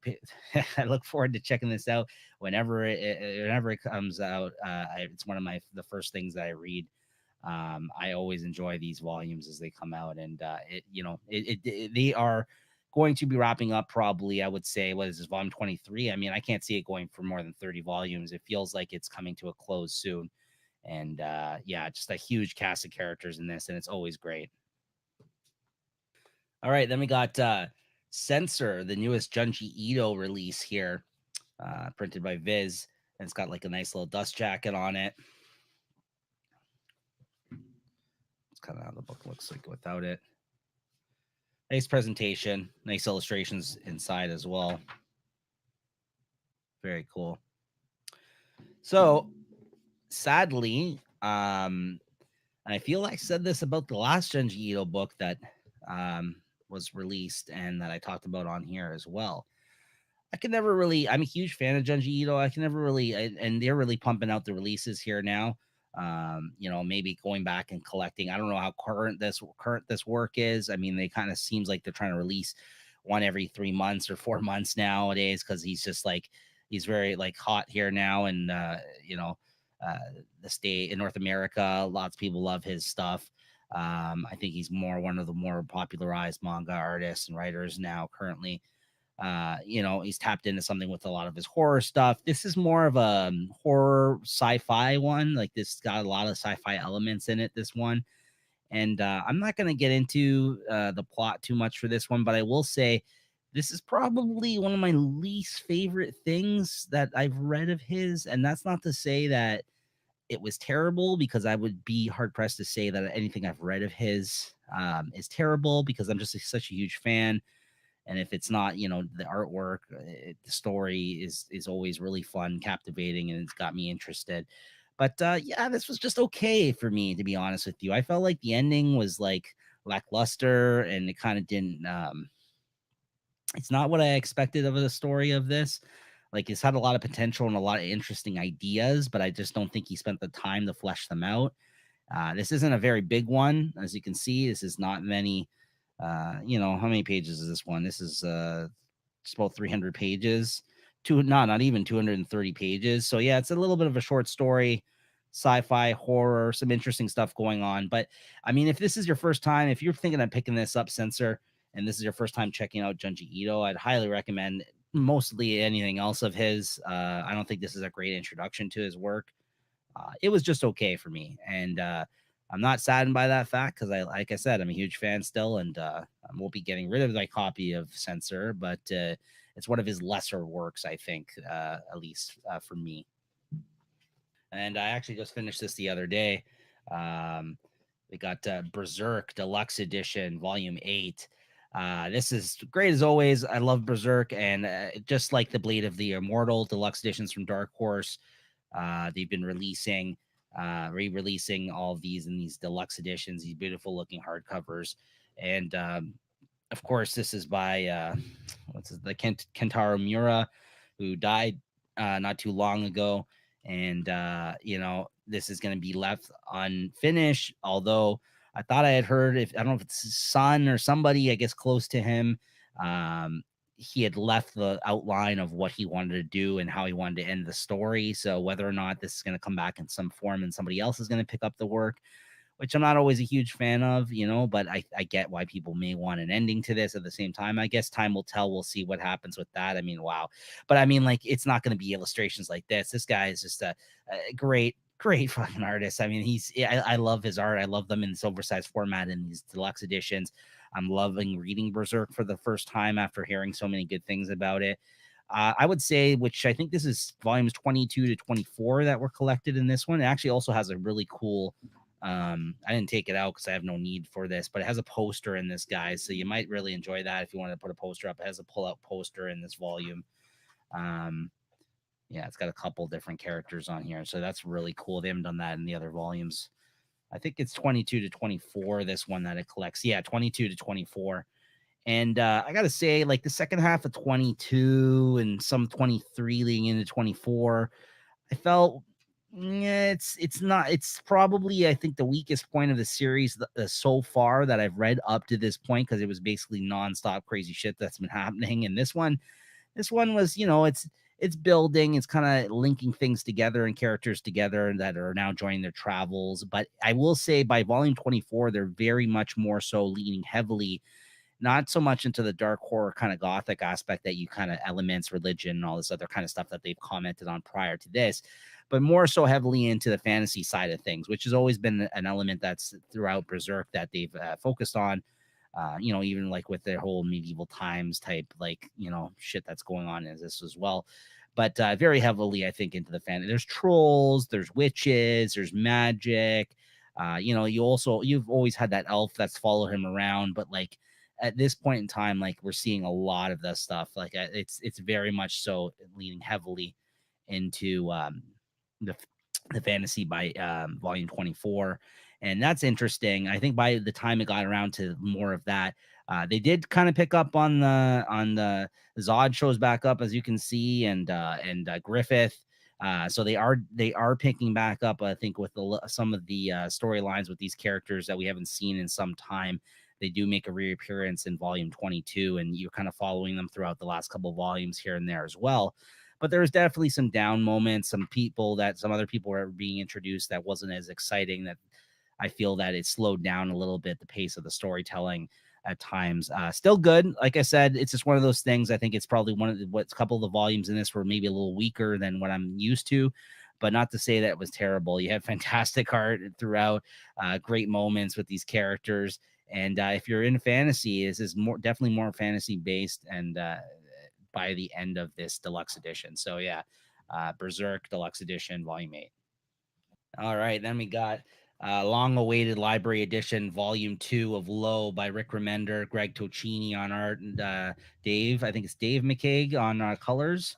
I look forward to checking this out whenever it comes out. It's one of the first things that I read. I always enjoy these volumes as they come out, and they are going to be wrapping up probably. I would say, what is this, volume 23? I mean, I can't see it going for more than 30 volumes. It feels like it's coming to a close soon, and yeah, just a huge cast of characters in this, and it's always great. All right, then we got Censor, the newest Junji Ito release here, printed by Viz, and it's got like a nice little dust jacket on it. It's kind of how the book looks like without it. Nice presentation, nice illustrations inside as well. Very cool. So, sadly, and I feel I said this about the last Junji Ito book that was released and that I talked about on here as well. I can never really. I'm a huge fan of Junji Ito. I can never really, and they're really pumping out the releases here now. Maybe going back and collecting. I don't know how current this work is. I mean, they kind of seems like they're trying to release one every 3 months or 4 months nowadays because he's very like hot here now, and the state in North America, lots of people love his stuff. I think he's one of the more popularized manga artists and writers now currently. He's tapped into something with a lot of his horror stuff. This is more of a horror sci-fi one. Like, this got a lot of sci-fi elements in it, this one. And I'm not going to get into the plot too much for this one, but I will say this is probably one of my least favorite things that I've read of his. And that's not to say that it was terrible, because I would be hard pressed to say that anything I've read of his is terrible, because I'm just such a huge fan. And if it's not, the artwork, the story is always really fun, captivating, and it's got me interested. But yeah, this was just okay for me, to be honest with you. I felt like the ending was like lackluster, and it kind of didn't. It's not what I expected of the story of this. Like, it's had a lot of potential and a lot of interesting ideas, but I just don't think he spent the time to flesh them out. This isn't a very big one, as you can see. This is not many. How many pages is this one? This is just about 300 pages. Not even 230 pages. So yeah, it's a little bit of a short story, sci-fi, horror, some interesting stuff going on. But I mean, if this is your first time, if you're thinking of picking this up, Censor, and this is your first time checking out Junji Ito, I'd highly recommend mostly anything else of his. I don't think this is a great introduction to his work. It was just okay for me, and I'm not saddened by that fact, because like I said, I'm a huge fan still, and I won't be getting rid of my copy of Censor, but it's one of his lesser works, I think, at least for me. And I actually just finished this the other day. We got Berserk Deluxe Edition, Volume 8. This is great as always. I love Berserk, and just like the Blade of the Immortal Deluxe Editions from Dark Horse, they've been re-releasing all of these in these deluxe editions, these beautiful looking hardcovers. And of course, this is by Kentaro Miura, who died not too long ago. And this is going to be left unfinished, although I thought I had heard, I don't know if it's his son or somebody, I guess, close to him, he had left the outline of what he wanted to do and how he wanted to end the story. So whether or not this is going to come back in some form and somebody else is going to pick up the work, which I'm not always a huge fan of, but I get why people may want an ending to this. At the same time, I guess time will tell. We'll see what happens with that. I mean, wow. But I mean, like, it's not going to be illustrations like this. This guy is just a great fucking artist. I mean, I love his art. I love them in this oversized format in these deluxe editions. I'm loving reading Berserk for the first time after hearing so many good things about it. I would say, which I think this is volumes 22 to 24 that were collected in this one. It actually also has a really cool. I didn't take it out because I have no need for this, but it has a poster in this, guys. So you might really enjoy that if you want to put a poster up. It has a pull-out poster in this volume. Um, yeah, it's got a couple different characters on here, so that's really cool. They haven't done that in the other volumes. I think it's 22 to 24. This one that it collects, yeah, 22 to 24. And I gotta say, like the second half of 22 and some 23 leading into 24, I felt yeah, it's not. It's probably I think the weakest point of the series so far that I've read up to this point because it was basically nonstop crazy shit that's been happening. And this one was, it's building, it's kind of linking things together and characters together that are now joining their travels. But I will say by volume 24, they're very much more so leaning heavily not so much into the dark horror kind of gothic aspect that you kind of elements, religion, and all this other kind of stuff that they've commented on prior to this, but more so heavily into the fantasy side of things, which has always been an element that's throughout Berserk that they've focused on. Even like with their whole medieval times type, like, shit that's going on in this as well. But very heavily, I think, into the fantasy. There's trolls, there's witches, there's magic. You've always had that elf that's followed him around, but like at this point in time, like we're seeing a lot of this stuff. Like it's very much so leaning heavily into the the fantasy by volume 24, and that's interesting. I think by the time it got around to more of that, they did kind of pick up on the Zod shows back up, as you can see, and Griffith. So they are picking back up, I think, with some of the storylines with these characters that we haven't seen in some time. They do make a reappearance in volume 22, and you're kind of following them throughout the last couple of volumes here and there as well. But there's definitely some down moments, some other people were being introduced that wasn't as exciting, that I feel that it slowed down a little bit the pace of the storytelling at times. Still good. Like I said, it's just one of those things. I think it's probably one of what's a couple of the volumes in this were maybe a little weaker than what I'm used to, but not to say that it was terrible. You have fantastic art throughout, great moments with these characters. And if you're in fantasy, this is definitely more fantasy based. And by the end of this deluxe edition, so yeah, Berserk Deluxe Edition, Volume 8. All right, then we got long-awaited library edition, Volume 2 of Low by Rick Remender, Greg Tocchini on art, and I think it's Dave McCaig on colors.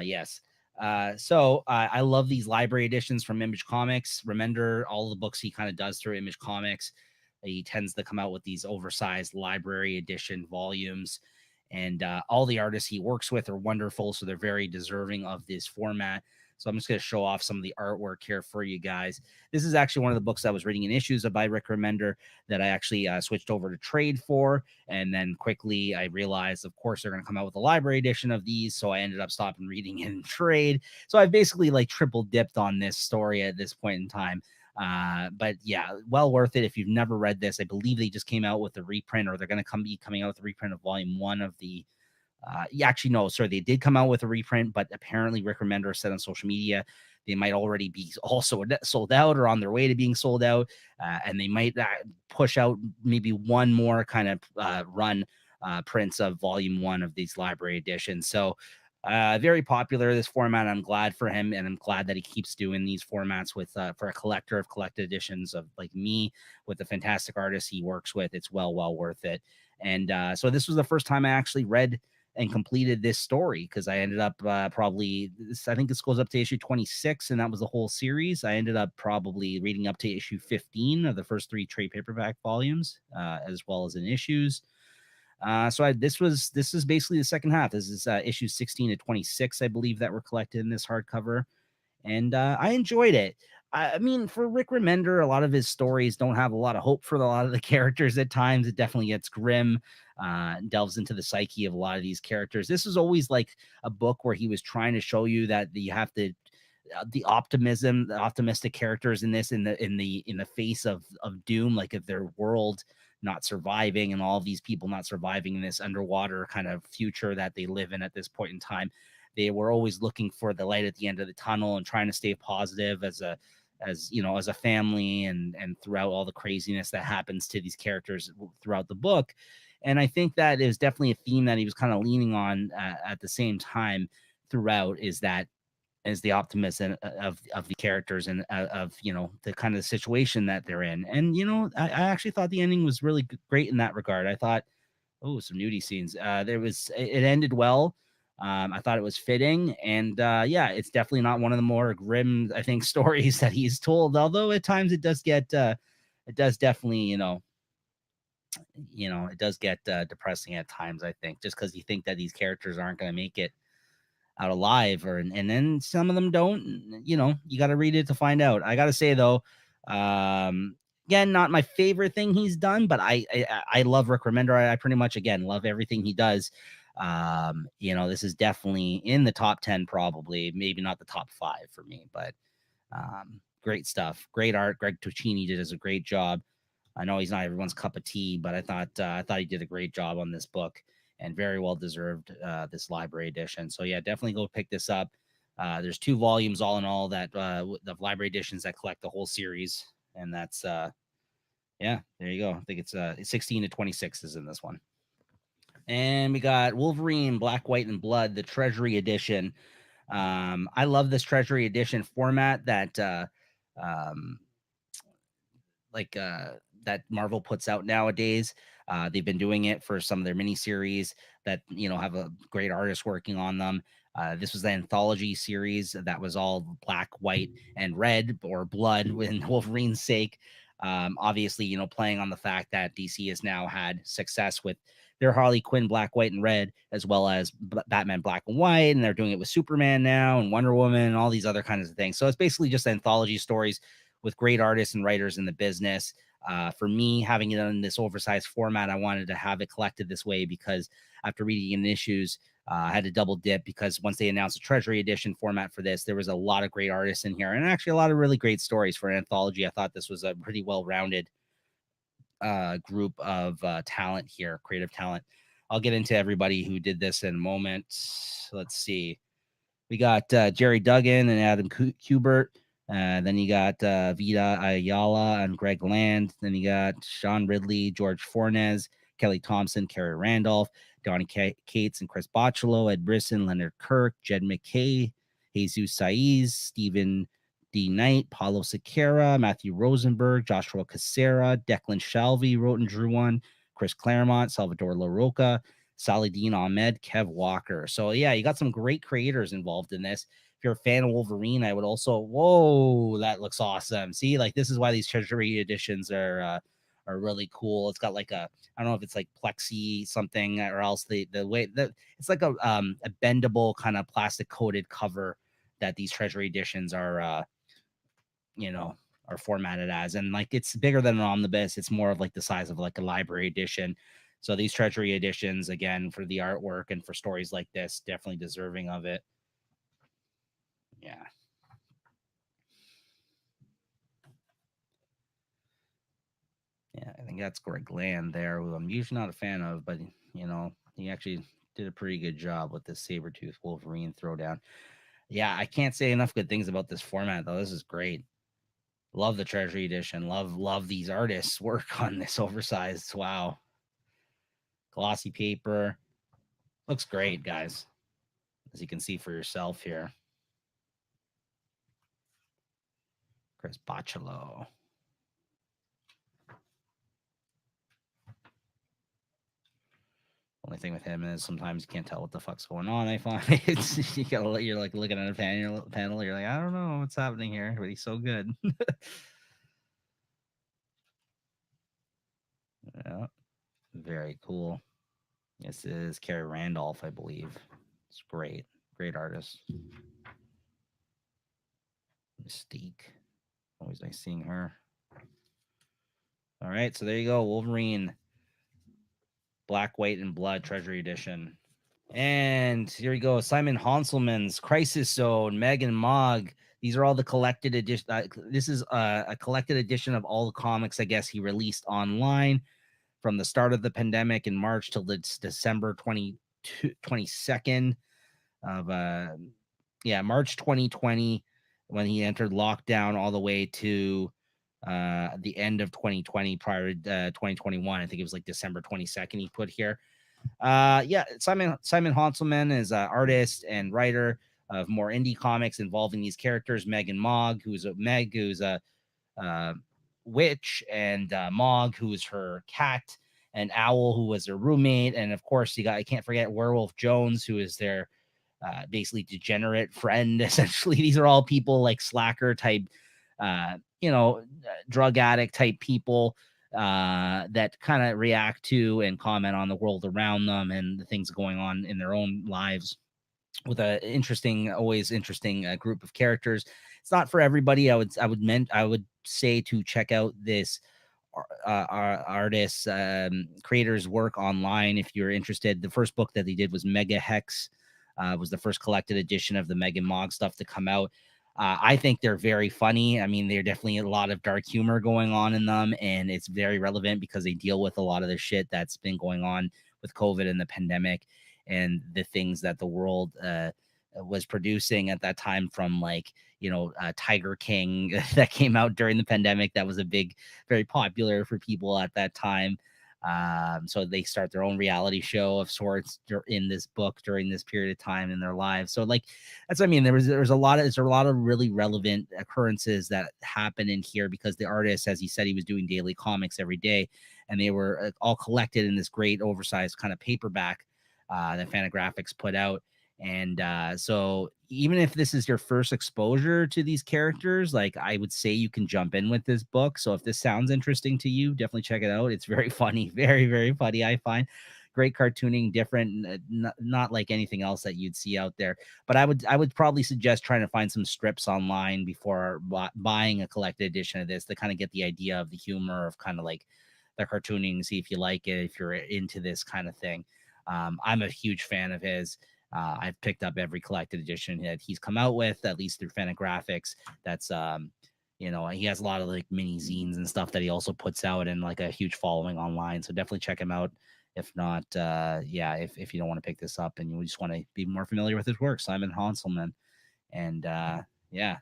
Yes. I love these library editions from Image Comics. Remender, all the books he kind of does through Image Comics, he tends to come out with these oversized library edition volumes. And all the artists he works with are wonderful, so they're very deserving of this format. So I'm just going to show off some of the artwork here for you guys. This is actually one of the books I was reading in issues of by Rick Remender that I actually switched over to trade for. And then quickly I realized, of course, they're going to come out with a library edition of these. So I ended up stopping reading in trade. So I've basically like triple dipped on this story at this point in time. But yeah, well worth it. If you've never read this, I believe they just came out with the reprint, or they're going to be coming out with a reprint of volume 1 of the actually, no, sorry, they did come out with a reprint, but apparently Rick Remender said on social media they might already be also sold out or on their way to being sold out, and they might push out maybe one more kind of run prints of volume 1 of these library editions. So very popular, this format. I'm glad for him, and I'm glad that he keeps doing these formats with for a collector of collected editions of like me, with the fantastic artists he works with. It's well worth it. And so this was the first time I actually read and completed this story, because I ended up I think this goes up to issue 26, and that was the whole series. I ended up probably reading up to issue 15 of the first 3 trade paperback volumes, as well as in issues. This is basically the second half. This is issues 16 to 26, I believe, that were collected in this hardcover, and I enjoyed it. I mean, for Rick Remender, a lot of his stories don't have a lot of hope for a lot of the characters at times. It definitely gets grim, delves into the psyche of a lot of these characters. This is always like a book where he was trying to show you that you have to the optimistic characters in this, in the face of doom, like of their world not surviving and all of these people not surviving in this underwater kind of future that they live in at this point in time. They were always looking for the light at the end of the tunnel and trying to stay positive as a family, and throughout all the craziness that happens to these characters throughout the book. And I think that is definitely a theme that he was kind of leaning on at the same time throughout, is that is the optimism of the characters and of the kind of situation that they're in. And I actually thought the ending was really great in that regard. I thought, oh, some nudie scenes. It ended well. I thought it was fitting, and yeah, it's definitely not one of the more grim, I think, stories that he's told. Although at times it does get, it does definitely, it does get depressing at times. I think just because you think that these characters aren't going to make it out alive, and then some of them don't. You got to read it to find out. I got to say though, again, not my favorite thing he's done, but I love Rick Remender. I pretty much again love everything he does. This is definitely in the top 10, probably, maybe not the top 5 for me, but great stuff, great art. Greg Tocchini does a great job. I know he's not everyone's cup of tea, but I thought he did a great job on this book, and very well deserved this library edition. So yeah, definitely go pick this up. There's 2 volumes all in all that the library editions that collect the whole series, and that's yeah, there you go. I think it's 16 to 26 is in this one. And we got Wolverine Black, White, and Blood, the Treasury Edition. I love this Treasury Edition format that um, that Marvel puts out nowadays. They've been doing it for some of their miniseries that have a great artist working on them. This was the anthology series that was all black, white, and red, or blood, in Wolverine's sake. Obviously, playing on the fact that DC has now had success with their Harley Quinn Black, White, and Red, as well as Batman Black and White, and they're doing it with Superman now and Wonder Woman and all these other kinds of things. So it's basically just anthology stories with great artists and writers in the business. For me, having it in this oversized format, I wanted to have it collected this way because after reading in issues, I had to double dip, because once they announced a Treasury Edition format for this, there was a lot of great artists in here and actually a lot of really great stories for an anthology. I thought this was a pretty well-rounded group of talent here, creative talent. I'll get into everybody who did this in a moment. Let's see. We got Jerry Duggan and Adam Kubert. Then you got Vita Ayala and Greg Land. Then you got Sean Ridley, George Fornes, Kelly Thompson, Kerry Randolph, Donnie Cates and Chris Bocciolo, Ed Brisson, Leonard Kirk, Jed McKay, Jesus Saiz, Stephen D. Knight, Paulo Siqueira, Matthew Rosenberg, Joshua Cassera, Declan Shalvey wrote and drew one, Chris Claremont, Salvador LaRocca, Saladin Ahmed, Kev Walker. So yeah, you got some great creators involved in this. If you're a fan of Wolverine, I would also, whoa, that looks awesome. See, like, this is why these Treasury editions are really cool. It's got like I don't know if it's like plexi something, or else the way that it's like a bendable kind of plastic coated cover that these Treasury editions are are formatted as. And like, it's bigger than an omnibus. It's more of like the size of like a library edition. So these Treasury editions, again, for the artwork and for stories like this, definitely deserving of it. Yeah. Yeah, I think that's Greg Land there, who I'm usually not a fan of, but he actually did a pretty good job with this Sabretooth Wolverine throwdown. Yeah, I can't say enough good things about this format, though. This is great. Love the Treasury edition. Love these artists' work on this oversized. Wow. Glossy paper. Looks great, guys, as you can see for yourself here. Chris Bocciolo. Only thing with him is sometimes you can't tell what the fuck's going on. I find you're like looking at a panel. You're like, I don't know what's happening here, but he's so good. Yeah, very cool. This is Kerry Randolph, I believe. It's great artist. Mystique, always nice seeing her. All right, so there you go, Wolverine, Black, White, and Blood Treasury Edition. And here we go, Simon Hanselman's Crisis Zone, Megan Mogg. These are all the collected edition. This is a collected edition of all the comics, I guess, he released online from the start of the pandemic in March till the December 22nd of March 2020, when he entered lockdown, all the way to the end of 2020, prior to 2021. I think it was like December 22nd he put here. Yeah, Simon Hanselman is an artist and writer of more indie comics involving these characters. Meg, who's a uh, witch, and Mog, who is her cat, and Owl, who was her roommate, and of course I can't forget Werewolf Jones, who is their basically degenerate friend. Essentially, these are all people like slacker type, drug addict type people that kind of react to and comment on the world around them and the things going on in their own lives, with a always interesting group of characters. It's not for everybody. I would say to check out this artists creators work online if you're interested. The first book that they did was Mega Hex, was the first collected edition of the Meg and Mog stuff to come out. I think they're very funny. I mean, they're definitely a lot of dark humor going on in them, and it's very relevant because they deal with a lot of the shit that's been going on with COVID and the pandemic, and the things that the world was producing at that time, from like, Tiger King that came out during the pandemic. That was a very popular for people at that time. So they start their own reality show of sorts in this book during this period of time in their lives. So like, that's what I mean. There's a lot of really relevant occurrences that happen in here, because the artist, as he said, he was doing daily comics every day, and they were all collected in this great oversized kind of paperback that Fantagraphics put out. And so even if this is your first exposure to these characters, like, I would say you can jump in with this book. So if this sounds interesting to you, definitely check it out. It's very funny, very, very funny, I find. Great cartooning, different, not like anything else that you'd see out there. But I would probably suggest trying to find some strips online before buying a collected edition of this, to kind of get the idea of the humor of kind of like the cartooning, see if you like it, if you're into this kind of thing. I'm a huge fan of his. I've picked up every collected edition that he's come out with, at least through Fantagraphics. That's he has a lot of like mini zines and stuff that he also puts out, and like a huge following online. So definitely check him out. If not, if you don't want to pick this up and you just want to be more familiar with his work, Simon Hanselman. And yeah,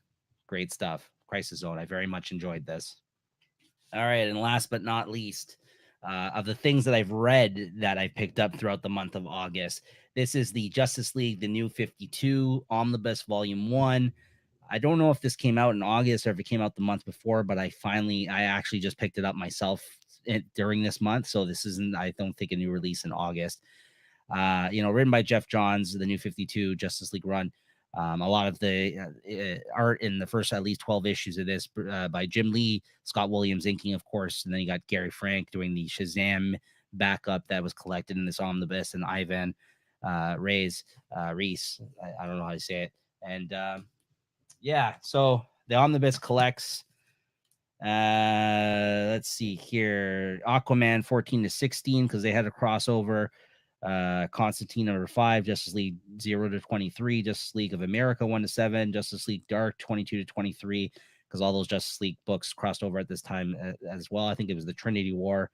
great stuff. Crisis Zone. I very much enjoyed this. All right, and last but not least, of the things that I've read that I've picked up throughout the month of August, this is the Justice League, the New 52 Omnibus Volume 1. I don't know if this came out in August or if it came out the month before, but I actually just picked it up myself during this month. So this isn't, I don't think, a new release in August. Written by Jeff Johns, the New 52 Justice League run. A lot of the art in the first at least 12 issues of this by Jim Lee, Scott Williams inking, of course, and then you got Gary Frank doing the Shazam backup that was collected in this omnibus, and Ivan Reese. I don't know how to say it. And so the omnibus collects. Let's see here, Aquaman 14 to 16, because they had a crossover. Constantine number 5, Justice League 0 to 23, Justice League of America 1 to 7, Justice League Dark 22 to 23, because all those Justice League books crossed over at this time as well. I think it was the Trinity War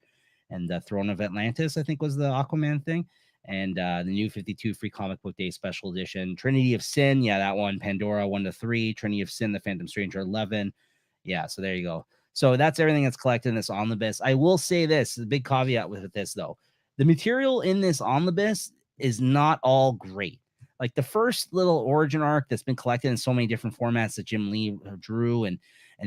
and the Throne of Atlantis, I think, was the Aquaman thing. And the New 52 Free Comic Book Day Special Edition. Trinity of Sin, yeah, that one. Pandora 1 to 3, Trinity of Sin, the Phantom Stranger 11. Yeah, so there you go. So that's everything that's collected in this omnibus. I will say this, the big caveat with this, though. The material in this omnibus is not all great. Like the first little origin arc that's been collected in so many different formats that Jim Lee drew and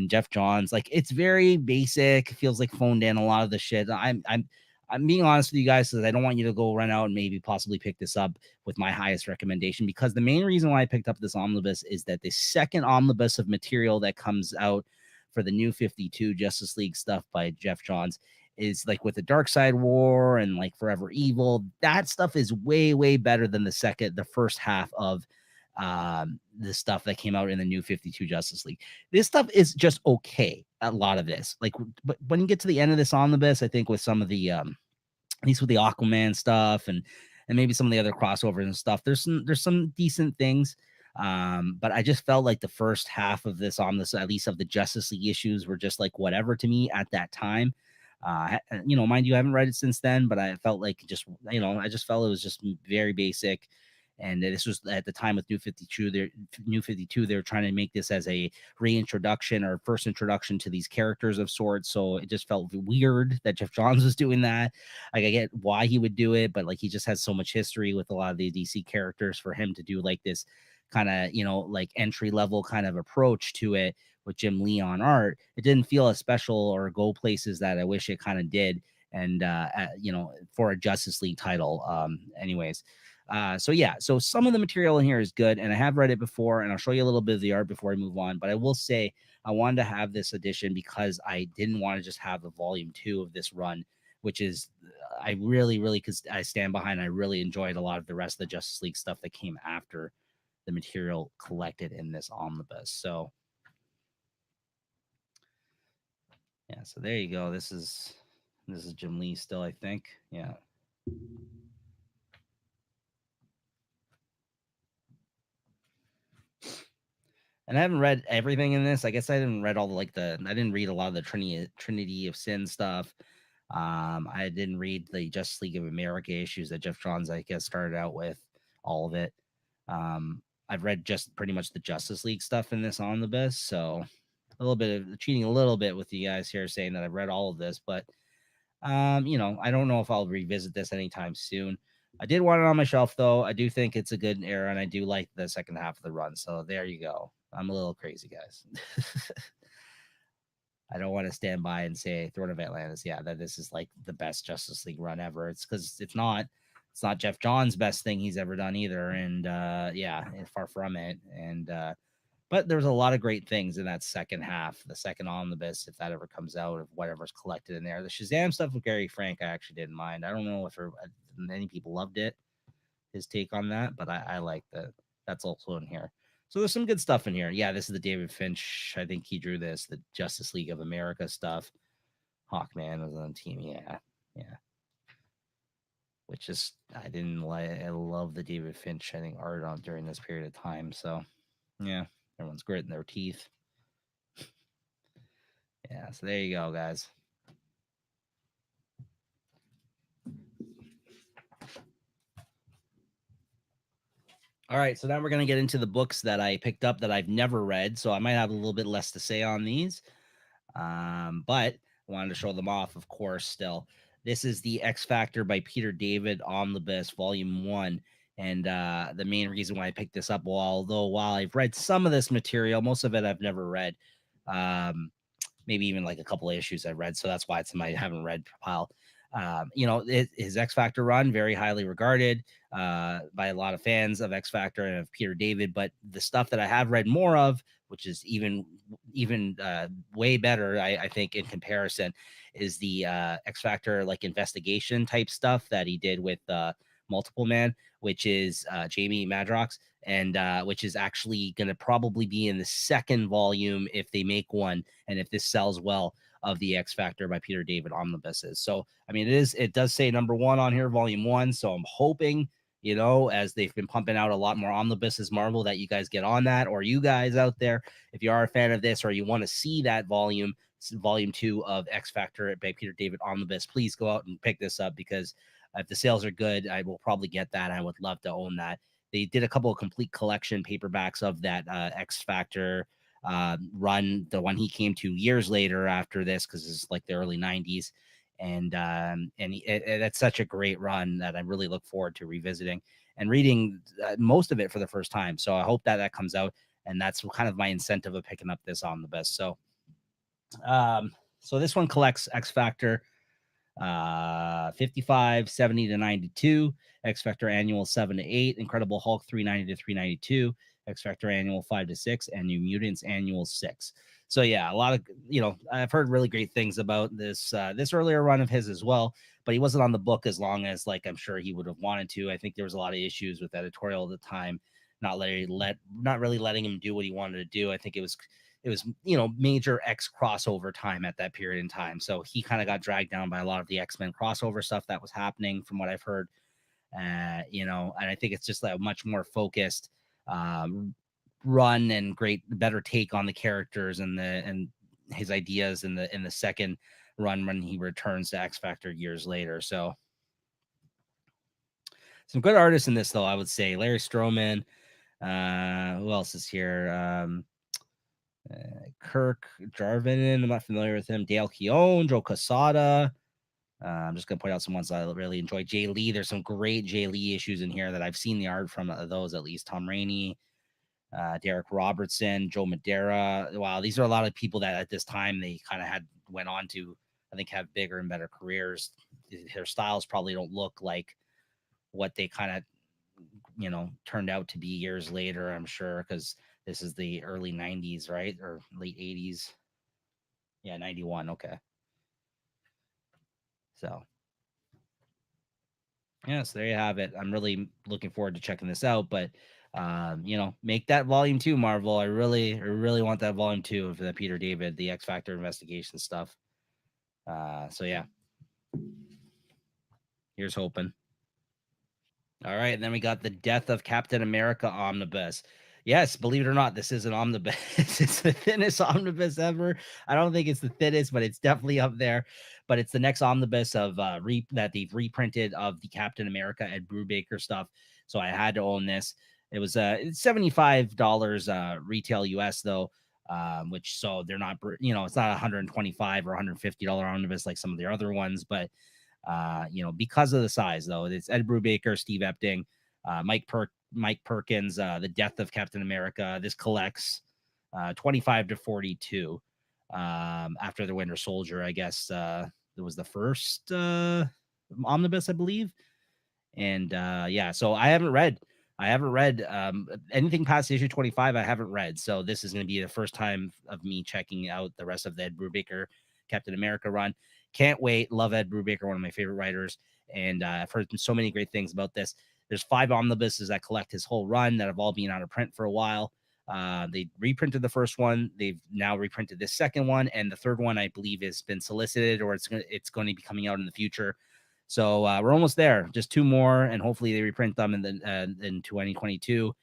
Jeff Johns, like, it's very basic. Feels like phoned in a lot of the shit. I'm being honest with you guys, because I don't want you to go run out and maybe possibly pick this up with my highest recommendation, because the main reason why I picked up this omnibus is that the second omnibus of material that comes out for the New 52 Justice League stuff by Jeff Johns is like with the Dark Side War and like Forever Evil. That stuff is way, way better than the first half of the stuff that came out in the New 52 Justice League. This stuff is just okay. A lot of this, like, but when you get to the end of this omnibus, I think with some of the at least with the Aquaman stuff and maybe some of the other crossovers and stuff, there's some decent things. But I just felt like the first half of this omnibus, at least of the Justice League issues, were just like whatever to me at that time. Mind you, I haven't read it since then, but I felt like I just felt it was just very basic. And this was at the time with New 52, they were trying to make this as a reintroduction or first introduction to these characters of sorts. So it just felt weird that Jeff Johns was doing that. Like, I get why he would do it, but like he just has so much history with a lot of the DC characters for him to do like this kind of, like entry level kind of approach to it with Jim Lee on art. It didn't feel as special or go places that I wish it kind of did. And, for a Justice League title. Anyways, so yeah, so some of the material in here is good, and I have read it before, and I'll show you a little bit of the art before I move on. But I will say I wanted to have this edition because I didn't want to just have the volume 2 of this run, which is I really, really, because I stand behind. I really enjoyed a lot of the rest of the Justice League stuff that came after the material collected in this omnibus. So yeah, so there you go. This is Jim Lee still, I think. Yeah. And I haven't read everything in this. I guess I didn't read all the I didn't read a lot of the Trinity of Sin stuff. I didn't read the Justice League of America issues that Jeff Johns, I guess, started out with, all of it. I've read just pretty much the Justice League stuff in this omnibus, so a little bit of cheating a little bit with you guys here saying that I've read all of this, but I don't know if I'll revisit this anytime soon. I did want it on my shelf though. I do think it's a good era, and I do like the second half of the run. So there you go. I'm a little crazy, guys. I don't want to stand by and say Throne of Atlantis, yeah, that this is like the best Justice League run ever. It's because it's not. It's not Jeff Johns' best thing he's ever done either, and yeah, far from it. And but there's a lot of great things in that second half, the second omnibus, if that ever comes out, of whatever's collected in there. The Shazam stuff with Gary Frank, I actually didn't mind. I don't know if many people loved it, his take on that, but I like that. That's also in here. So there's some good stuff in here. Yeah, this is the David Finch. I think he drew this, the Justice League of America stuff. Hawkman was on the team. Yeah, yeah. Which is I didn't like. I love the David Finch, I think, art on during this period of time. So yeah, everyone's gritting their teeth. Yeah, so there you go, guys. All right, so now we're going to get into the books that I picked up that I've never read. So I might have a little bit less to say on these. But I wanted to show them off, of course, still. This is the X Factor by Peter David Omnibus, Volume 1. And the main reason why I picked this up, while I've read some of this material, most of it I've never read. Maybe even like a couple of issues I've read. So that's why it's in my haven't read pile. His X Factor run, very highly regarded by a lot of fans of X Factor and of Peter David. But the stuff that I have read more of, which is even way better, I think, in comparison, is the X Factor like investigation type stuff that he did with Multiple Man, which is Jamie Madrox, and which is actually going to probably be in the second volume if they make one, and if this sells well, of the X Factor by Peter David omnibuses. So I mean, it does say number 1 on here, volume 1. So I'm hoping, as they've been pumping out a lot more omnibuses, Marvel, that you guys get on that, or you guys out there, if you are a fan of this or you want to see that volume 2 of X Factor by Peter David omnibus, please go out and pick this up, because if the sales are good, I will probably get that. I would love to own that. They did a couple of complete collection paperbacks of that X Factor run, the one he came to years later after this, because it's like the early 90s. And that's such a great run that I really look forward to revisiting and reading most of it for the first time. So I hope that comes out, and that's kind of my incentive of picking up this omnibus. So so this one collects X Factor 55, 70 to 92, X Factor Annual 7 to 8, Incredible Hulk 390 to 392, X Factor Annual 5 to 6, and New Mutants Annual 6. So yeah, a lot of, I've heard really great things about this earlier run of his as well, but he wasn't on the book as long as, like, I'm sure he would have wanted to. I think there was a lot of issues with editorial at the time, not really letting him do what he wanted to do. I think it was major X crossover time at that period in time. So he kind of got dragged down by a lot of the X-Men crossover stuff that was happening, from what I've heard. And I think it's just a much more focused run and better take on the characters and his ideas in the second run when he returns to X Factor years later. So Some good artists in this, though, I would say. Larry Stroman. Who else is here? Kirk Jarvin. I'm not familiar with him. Dale Keown, Joe Casada. I'm just gonna point out some ones I really enjoy. Jay Lee. There's some great Jay Lee issues in here that I've seen the art from those at least. Tom Rainey, Derek Robertson, Joe Madera. Wow, these are a lot of people that at this time they kind of went on to, I think, have bigger and better careers. Their styles probably don't look like what they kind of turned out to be years later, I'm sure, because this is the early 90s, right? Or late 80s. Yeah, 91. Okay. So, yeah, so there you have it. I'm really looking forward to checking this out, but make that volume 2, Marvel. I really want that volume 2 of the Peter David, the X Factor investigation stuff. So yeah, here's hoping. All right, and then we got the Death of Captain America omnibus. Yes, believe it or not, this is an omnibus. It's the thinnest omnibus ever. I don't think it's the thinnest, but it's definitely up there. But it's the next omnibus of that they've reprinted of the Captain America Ed Brubaker stuff. So I had to own this. It was $75 retail US though, which so they're not it's not $125 or $150 omnibus like some of the other ones, but because of the size, though. It's Ed Brubaker, Steve Epting, Mike Perkins, The Death of Captain America. This collects 25 to 42 after the Winter Soldier, I guess. It was the first omnibus, I believe. And so I haven't read anything past issue 25. I haven't read. So this is going to be the first time of me checking out the rest of the Ed Brubaker Captain America run. Can't wait. Love Ed Brubaker, one of my favorite writers. And I've heard so many great things about this. There's 5 omnibuses that collect his whole run that have all been out of print for a while. They reprinted the first one. They've now reprinted this second one. And the third one, I believe, has been solicited, or it's going to be coming out in the future. So we're almost there. Just 2 more, and hopefully they reprint them in 2022.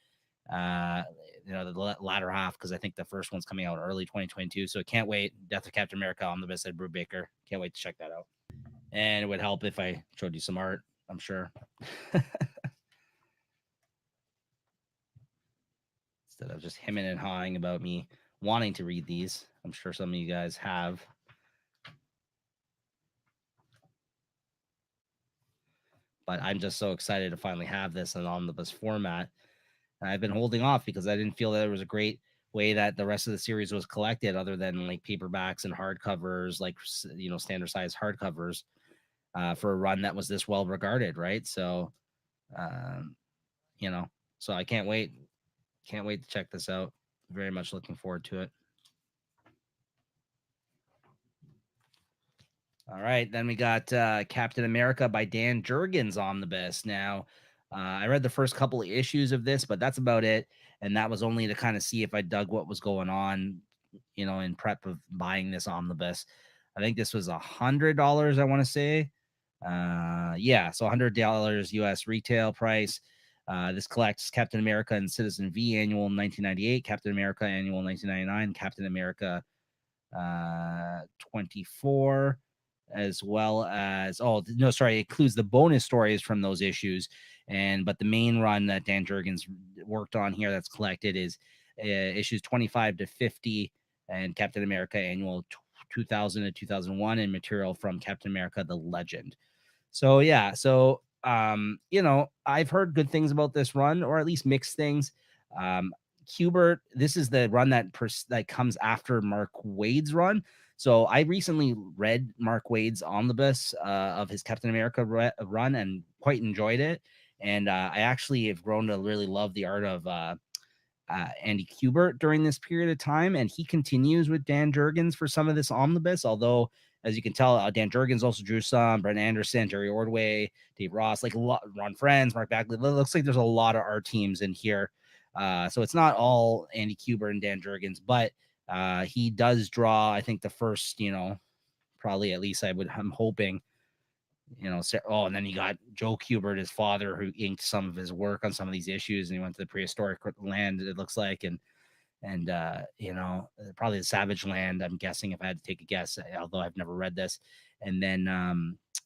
The latter half, because I think the first one's coming out early 2022. So I can't wait. Death of Captain America on the best Ed Brubaker. Can't wait to check that out. And it would help if I showed you some art, I'm sure. Instead of just hemming and hawing about me wanting to read these. I'm sure some of you guys have. But I'm just so excited to finally have this in omnibus format. And I've been holding off because I didn't feel that there was a great way that the rest of the series was collected, other than like paperbacks and hardcovers, like standard size hardcovers, for a run that was this well regarded, right? So, so I can't wait to check this out. Very much looking forward to it. All right, then we got Captain America by Dan Jurgens omnibus. Now, I read the first couple of issues of this, but that's about it. And that was only to kind of see if I dug what was going on, in prep of buying this omnibus. I think this was $100, I want to say. So $100 US retail price. This collects Captain America and Citizen V annual 1998, Captain America annual 1999, Captain America 24, as well as it includes the bonus stories from those issues. But the main run that Dan Jurgens worked on here that's collected is issues 25 to 50 and Captain America annual 2000 to 2001, and material from Captain America the Legend. So yeah, I've heard good things about this run, or at least mixed things. Hubert, this is the run that comes after Mark Waid's run. So I recently read Mark Waid's omnibus of his Captain America run and quite enjoyed it. And I actually have grown to really love the art of Andy Kubert during this period of time. And he continues with Dan Jurgens for some of this omnibus, although, as you can tell, Dan Jurgens also drew some, Brent Anderson, Jerry Ordway, Dave Ross, like a lot, Ron Friends, Mark Bagley. It looks like there's a lot of art teams in here. So it's not all Andy Kubert and Dan Jurgens, but he does draw, I think, the first, probably at least I'm hoping, and then you got Joe Kubert, his father, who inked some of his work on some of these issues, and he went to the prehistoric land, it looks like, and probably the Savage Land, I'm guessing, if I had to take a guess, although I've never read this. And then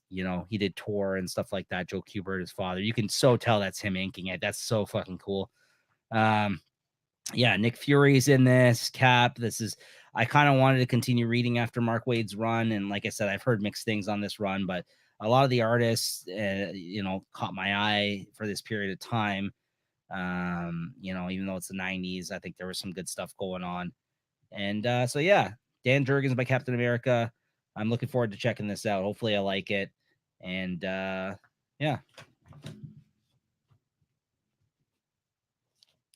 He did tour and stuff like that. Joe Kubert, his father. You can so tell that's him inking it. That's so fucking cool. Yeah, Nick Fury's in this. Cap. This is. I kind of wanted to continue reading after Mark Waid's run, and like I said, I've heard mixed things on this run, but a lot of the artists, caught my eye for this period of time. Even though it's the '90s, I think there was some good stuff going on. And so yeah, Dan Jurgens by Captain America. I'm looking forward to checking this out. Hopefully, I like it. And yeah.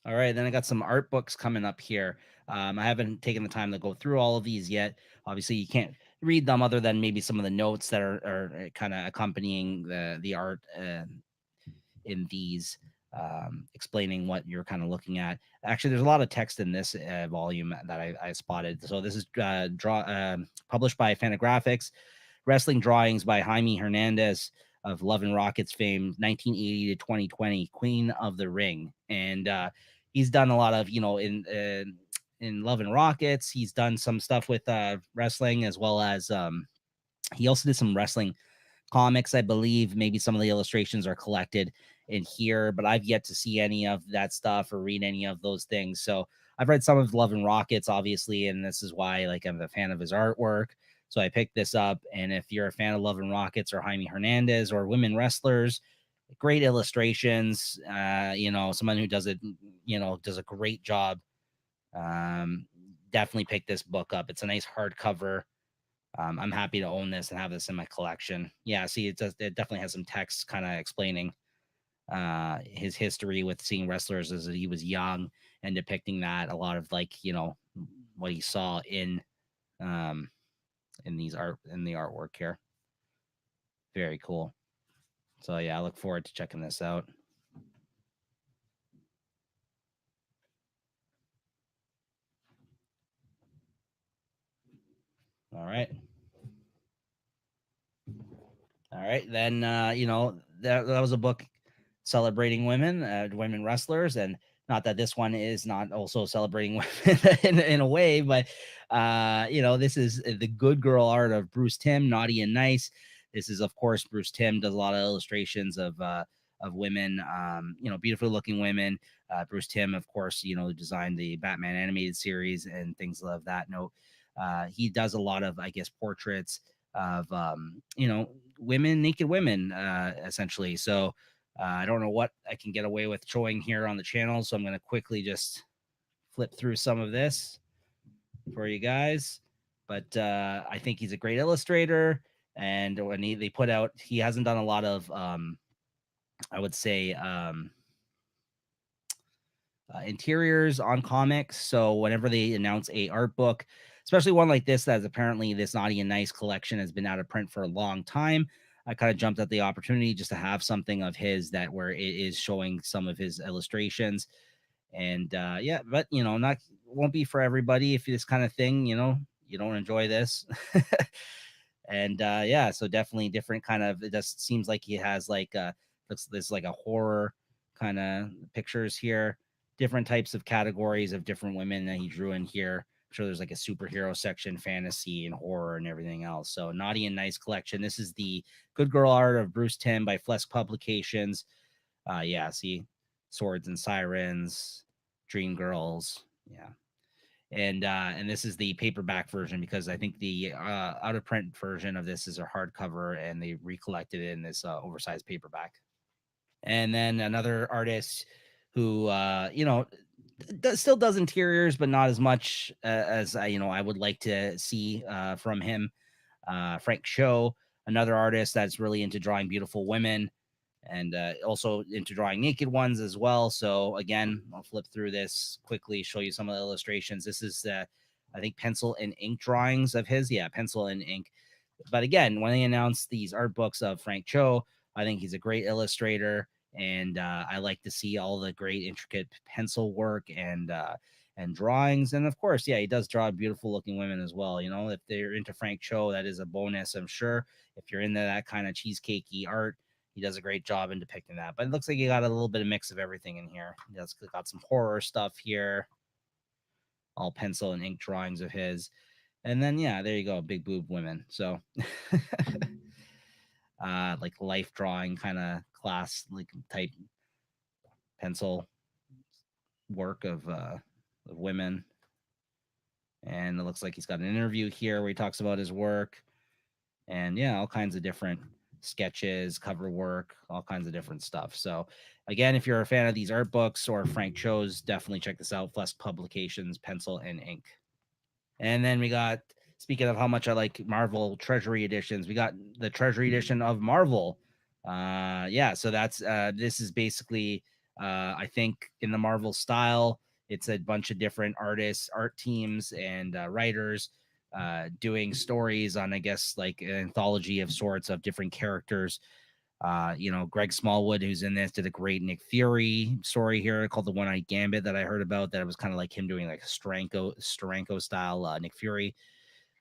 All right, then I got some art books coming up here. I haven't taken the time to go through all of these yet. Obviously, you can't read them other than maybe some of the notes that are kind of accompanying the art in these, explaining what you're kind of looking at. Actually, there's a lot of text in this volume that I spotted. So this is published by Fantagraphics. Wrestling drawings by Jaime Hernandez of Love and Rockets fame, 1980 to 2020, Queen of the Ring. And he's done a lot of, in Love and Rockets. He's done some stuff with wrestling, as well as he also did some wrestling comics, I believe. Maybe some of the illustrations are collected in here, but I've yet to see any of that stuff or read any of those things. So I've read some of Love and Rockets, obviously, and this is why I'm a fan of his artwork. So I picked this up. And if you're a fan of Love and Rockets or Jaime Hernandez or women wrestlers, great illustrations, someone who does it, does a great job. Definitely pick this book up. It's a nice hardcover. I'm happy to own this and have this in my collection. Yeah, see, it definitely has some text kind of explaining his history with seeing wrestlers as he was young and depicting that, a lot of what he saw in the artwork here. Very cool. So yeah, I look forward to checking this out. All right. All right, then that was a book celebrating women, women wrestlers, and not that this one is not also celebrating women in a way, but this is the good girl art of Bruce Timm, Naughty and Nice. This is, of course, Bruce Timm does a lot of illustrations of women, beautiful looking women. Bruce Timm, of course, designed the Batman animated series and things of that note. He does a lot of, I guess, portraits of women, naked women, essentially. So I don't know what I can get away with showing here on the channel, so I'm going to quickly just flip through some of this for you guys. But I think he's a great illustrator, and when they put out, he hasn't done a lot of I would say interiors on comics. So whenever they announce a art book, especially one like this, that's apparently this Naughty and Nice collection has been out of print for a long time, I kind of jumped at the opportunity just to have something of his that where it is showing some of his illustrations. And yeah, but not won't be for everybody. If this kind of thing, you don't enjoy this. And yeah, so definitely different kind of, it just seems like he has looks this like a horror kind of pictures here, different types of categories of different women that he drew in here. I'm sure there's like a superhero section, fantasy and horror and everything else. So Naughty and Nice collection. This is the good girl art of Bruce Timm by Flesk Publications. Yeah, see, Swords and Sirens, Dream Girls. Yeah. And this is the paperback version, because I think the out of print version of this is a hardcover, and they recollected it in this oversized paperback. And then another artist who still does interiors, but not as much as I would like to see from him. Frank Cho, another artist that's really into drawing beautiful women, and also into drawing naked ones as well. So again, I'll flip through this quickly, show you some of the illustrations. This is I think pencil and ink drawings of his. Yeah, pencil and ink. But again, when they announced these art books of Frank Cho, I think he's a great illustrator, and I like to see all the great intricate pencil work and drawings. And of course, yeah, he does draw beautiful looking women as well. If they're into Frank Cho, that is a bonus, I'm sure. If you're into that kind of cheesecakey art, he does a great job in depicting that. But it looks like he got a little bit of mix of everything in here. He's got some horror stuff here, all pencil and ink drawings of his. And then, yeah, there you go, big boob women. So like life drawing kind of class, like type pencil work of women. And it looks like he's got an interview here where he talks about his work, and yeah, all kinds of different sketches, cover work, all kinds of different stuff. So again, if you're a fan of these art books or Frank Cho's, definitely check this out. Flesk Publications, Pencil and Ink. And then we got, speaking of how much I like Marvel Treasury editions, we got the Treasury edition of Marvel. Yeah, so that's this is basically I think in the Marvel style. It's a bunch of different artists, art teams, and writers doing stories on, I guess, like an anthology of sorts of different characters. Greg Smallwood, who's in this, did a great Nick Fury story here called The One-Eyed Gambit that I heard about. That it was kind of like him doing like a Steranko style Nick Fury.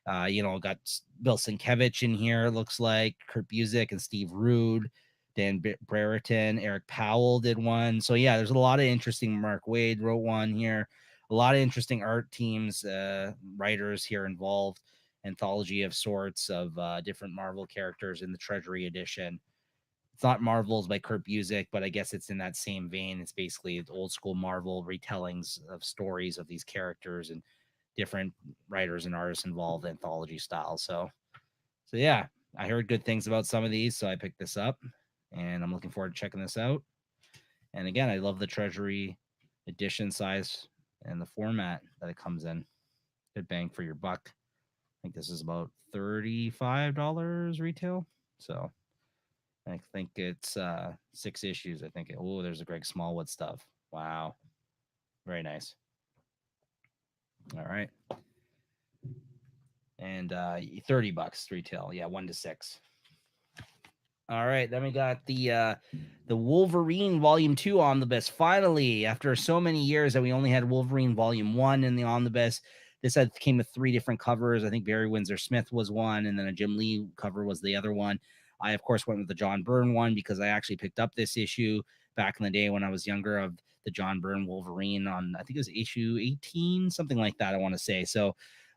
Got Bill Sienkiewicz in here, it looks like, Kurt Busiek and Steve Rude, Dan Brereton, Eric Powell did one. So yeah, there's a lot of interesting. Mark Waid wrote one here. A lot of interesting art teams, writers here involved. Anthology of sorts of different Marvel characters in the Treasury edition. It's not Marvels by Kurt Busiek, but I guess it's in that same vein. It's basically old school Marvel retellings of stories of these characters and different writers and artists involved, anthology style. So yeah, I heard good things about some of these, so I picked this up, and I'm looking forward to checking this out. And again, I love the Treasury edition size and the format that it comes in. Good bang for your buck. I think this is about $35 retail. So I think it's 6 issues. I think. Oh, there's a Greg Smallwood stuff. Wow, very nice. All right, and $30 retail. Yeah, 1 to 6. All right, then we got the Wolverine Volume 2 omnibus. Finally, after so many years that we only had Wolverine Volume 1 in the omnibus, this came with 3 different covers. I think Barry Windsor Smith was one, and then a Jim Lee cover was the other one. I, of course, went with the John Byrne one because I actually picked up this issue back in the day when I was younger of the John Byrne Wolverine on, I think it was issue 18, something like that, I want to say. So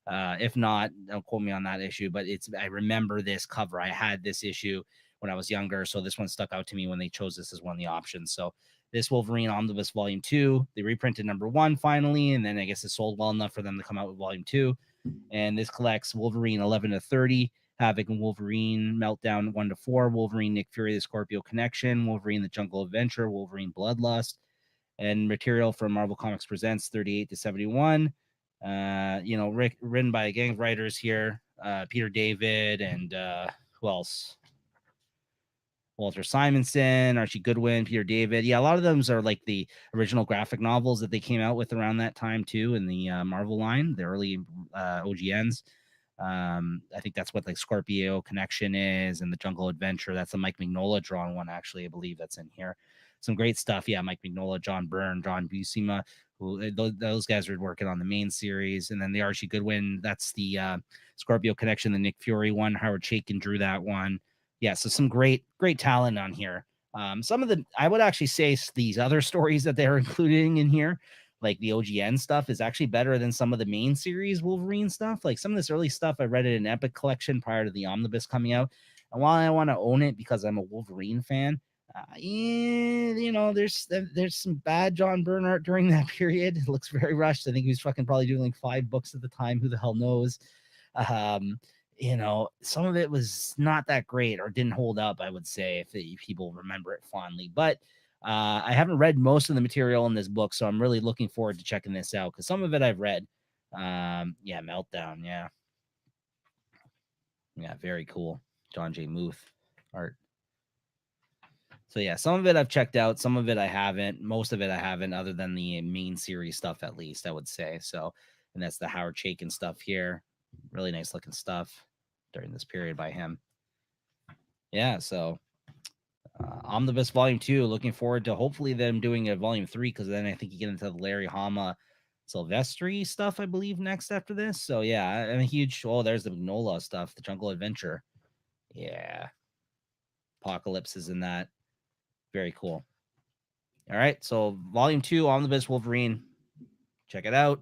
if not, don't quote me on that issue, but I remember this cover. I had this issue when I was younger, so this one stuck out to me when they chose this as one of the options. So this Wolverine Omnibus Volume 2, they reprinted number 1 finally, and then I guess it sold well enough for them to come out with Volume 2. And this collects Wolverine 11 to 30, Havoc and Wolverine Meltdown 1 to 4, Wolverine Nick Fury The Scorpio Connection, Wolverine The Jungle Adventure, Wolverine Bloodlust, and material from Marvel Comics Presents 38 to 71. Written by a gang of writers here, Peter David and who else? Walter Simonson, Archie Goodwin, Peter David. Yeah, a lot of them are like the original graphic novels that they came out with around that time too in the Marvel line, the early OGNs. I think that's what like Scorpio Connection is, and the Jungle Adventure. That's a Mike Mignola drawn one, actually, I believe that's in here. Some great stuff. Yeah, Mike Mignola, John Byrne, John Buscema, who those guys are working on the main series. And then the Archie Goodwin, that's the Scorpio Connection, the Nick Fury one. Howard Chaykin drew that one. Yeah, so some great talent on here. Some of the, I would actually say these other stories that they're including in here, like the OGN stuff, is actually better than some of the main series Wolverine stuff. Like some of this early stuff I read it in Epic Collection prior to the omnibus coming out. And while I want to own it because I'm a Wolverine fan, there's some bad John Byrne art during that period. It looks very rushed. I think he was fucking probably doing like 5 books at the time. Who the hell knows? Some of it was not that great or didn't hold up, I would say, if people remember it fondly. But I haven't read most of the material in this book, so I'm really looking forward to checking this out because some of it I've read. Meltdown. Yeah, very cool. John J. Muth art. So yeah, some of it I've checked out, some of it I haven't. Most of it I haven't, other than the main series stuff, at least I would say. So, and that's the Howard Chaykin stuff here. Really nice looking stuff during this period by him. Yeah, so Omnibus Volume 2, looking forward to hopefully them doing a Volume 3, because then I think you get into the Larry Hama Silvestri stuff, I believe, next after this. So yeah, I'm a huge, there's the Magnola stuff, the Jungle Adventure. Yeah. Apocalypse is in that. Very cool. All right, so Volume 2, Omnibus Wolverine. Check it out.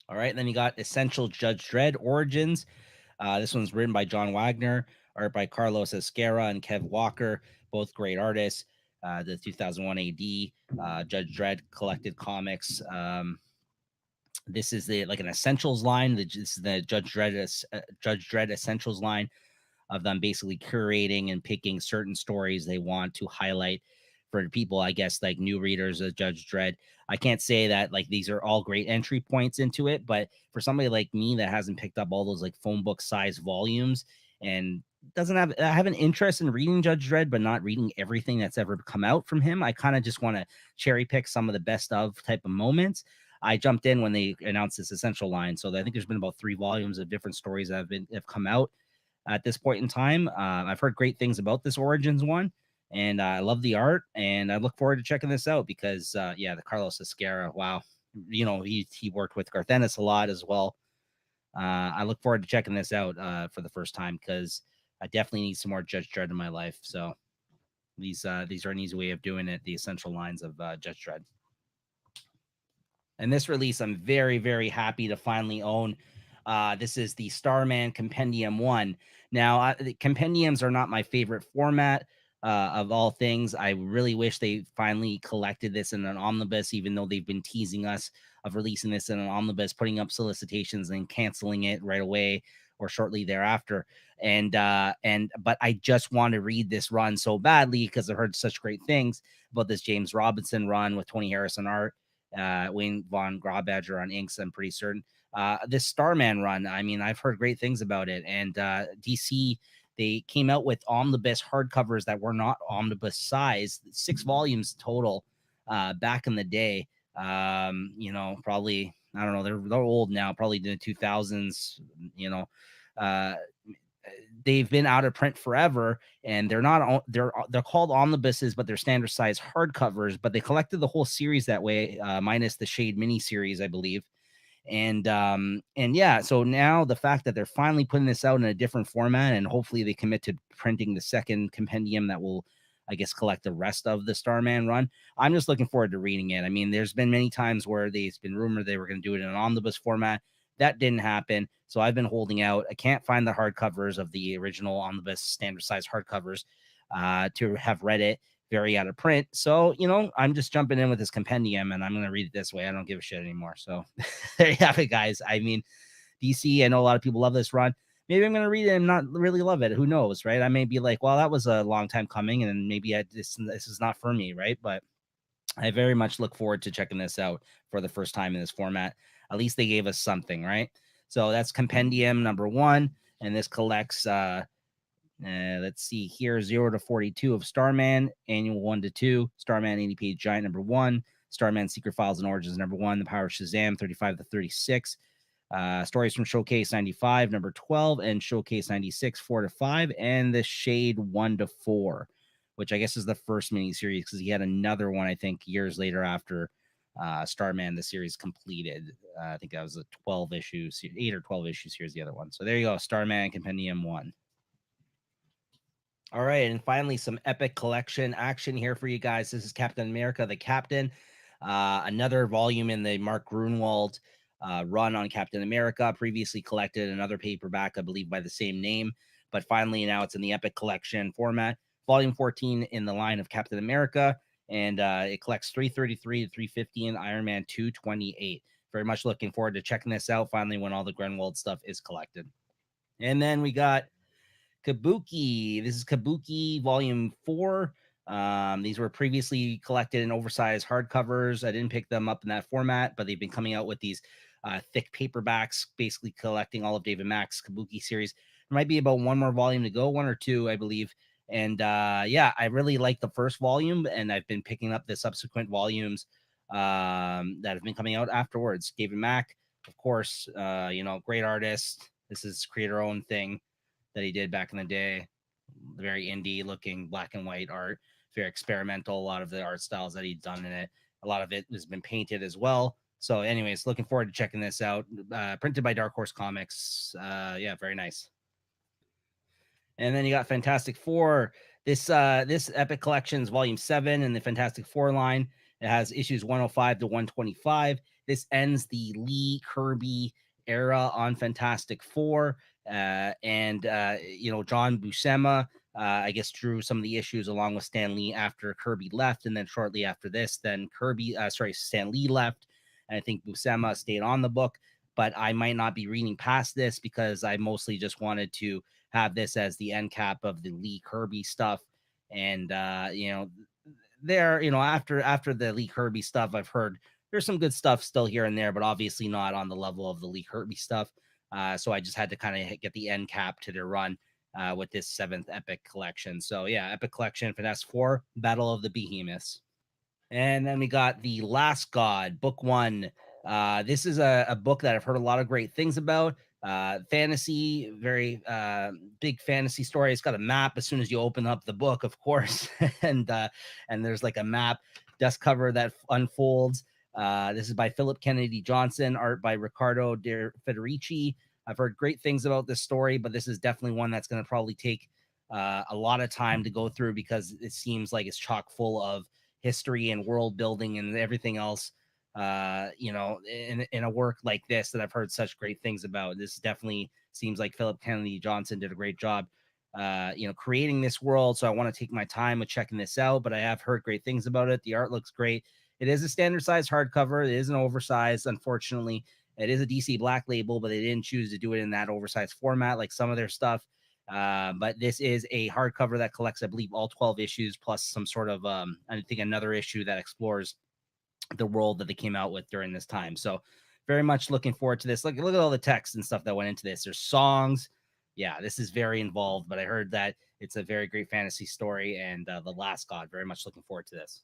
All right, then you got Essential Judge Dredd Origins. This one's written by John Wagner, art by Carlos Esquerra and Kev Walker, both great artists. The 2001 AD Judge Dredd collected comics. This is the like an essentials line. This is the Judge Dredd essentials line of them basically curating and picking certain stories they want to highlight for people, I guess, like new readers of Judge Dredd. I can't say that like these are all great entry points into it, but for somebody like me that hasn't picked up all those like phone book size volumes and doesn't have I have an interest in reading Judge Dredd, but not reading everything that's ever come out from him. I kind of just want to cherry pick some of the best of type of moments. I jumped in when they announced this essential line, so I think there's been about 3 volumes of different stories that have come out at this point in time. I've heard great things about this Origins one, and I love the art, and I look forward to checking this out because, the Carlos Esquerra, wow, he worked with Garth Ennis a lot as well. I look forward to checking this out for the first time because I definitely need some more Judge Dredd in my life. So these are an easy way of doing it. The essential lines of Judge Dredd. And this release, I'm very, very happy to finally own. This is the Starman Compendium 1. Now, the compendiums are not my favorite format of all things. I really wish they finally collected this in an omnibus, even though they've been teasing us of releasing this in an omnibus, putting up solicitations and canceling it right away or shortly thereafter. But I just want to read this run so badly because I've heard such great things about this James Robinson run with Tony Harrison art, Wayne Von Grawbadger on inks, I'm pretty certain. This Starman run, I mean, I've heard great things about it. And DC, they came out with omnibus hardcovers that were not omnibus size, 6 volumes total back in the day. Probably, I don't know, they're old now, probably in the 2000s, they've been out of print forever, and they're called omnibuses, but they're standard size hardcovers. But they collected the whole series that way, minus the Shade mini series, I believe. And yeah, so now the fact that they're finally putting this out in a different format, and hopefully they commit to printing the second compendium that will, I guess, collect the rest of the Starman run. I'm just looking forward to reading it. I mean, there's been many times where it's been rumored they were going to do it in an omnibus format. That didn't happen. So I've been holding out. I can't find the hardcovers of the original omnibus standard size hardcovers to have read it very out of print. So, I'm just jumping in with this compendium and I'm going to read it this way. I don't give a shit anymore. So there you have it, guys. I mean, DC, I know a lot of people love this run. Maybe I'm going to read it and not really love it. Who knows, right? I may be like, well, that was a long time coming and maybe this is not for me, right? But I very much look forward to checking this out for the first time in this format. At least they gave us something, right? So that's compendium number 1. And this collects, let's see here, 0 to 42 of Starman, annual 1 to 2, Starman 80 page giant number 1, Starman Secret Files and Origins number 1, The Power of Shazam 35 to 36, stories from Showcase 95 number 12, and Showcase 96 4 to 5, and the Shade 1 to 4, which I guess is the first miniseries because he had another one, I think, years later after Starman, the series completed. I think that was a 12 issues, 8 or 12 issues. Here's the other one. So there you go, Starman Compendium 1. All right, and finally, some epic collection action here for you guys. This is Captain America, the Captain, another volume in the Mark Grunwald run on Captain America, previously collected another paperback, I believe, by the same name, but finally now it's in the epic collection format. Volume 14 in the line of Captain America, and it collects 333 to 350 and Iron Man 228. Very much looking forward to checking this out finally when all the Grunwald stuff is collected. And then we got Kabuki. This is Kabuki Volume 4. These were previously collected in oversized hardcovers. I didn't pick them up in that format, but they've been coming out with these thick paperbacks, basically collecting all of David Mack's Kabuki series. There might be about 1 more volume to go, 1 or 2, I believe. And I really like the first volume, and I've been picking up the subsequent volumes that have been coming out afterwards. David Mack, of course, great artist. This is creator-owned thing that he did back in the day. Very indie looking black and white art, very experimental. A lot of the art styles that he's done in it, a lot of it has been painted as well. So anyways, looking forward to checking this out. Printed by Dark Horse Comics. Very nice. And then you got Fantastic Four. This Epic Collections Volume 7 in the Fantastic Four line. It has issues 105 to 125. This ends the Lee Kirby era on Fantastic Four. And John Buscema, I guess, drew some of the issues along with Stan Lee after Kirby left, and then shortly after this, then Stan Lee left, and I think Buscema stayed on the book. But I might not be reading past this because I mostly just wanted to have this as the end cap of the Lee Kirby stuff. And after the Lee Kirby stuff, I've heard there's some good stuff still here and there, but obviously not on the level of the Lee Kirby stuff. So I just had to kind of get the end cap to their run with this 7th Epic collection. So yeah, Epic Collection, Finesse 4, Battle of the Behemoths. And then we got The Last God, book 1. This is a book that I've heard a lot of great things about. Fantasy, very big fantasy story. It's got a map as soon as you open up the book, of course, and there's like a map dust cover that unfolds. This is by Philip Kennedy Johnson, art by Riccardo De Federici. I've heard great things about this story, but this is definitely one that's going to probably take a lot of time to go through because it seems like it's chock full of history and world building and everything else. In a work like this that I've heard such great things about. This definitely seems like Philip Kennedy Johnson did a great job, creating this world. So I want to take my time with checking this out, but I have heard great things about it. The art looks great. It is a standard size hardcover. It is an oversized, unfortunately. It is a DC Black label, but they didn't choose to do it in that oversized format like some of their stuff. But this is a hardcover that collects, I believe, all 12 issues plus some sort of, I think, another issue that explores the world that they came out with during this time. So very much looking forward to this. Look at all the text and stuff that went into this. There's songs. Yeah, this is very involved, but I heard that it's a very great fantasy story, and The Last God, very much looking forward to this.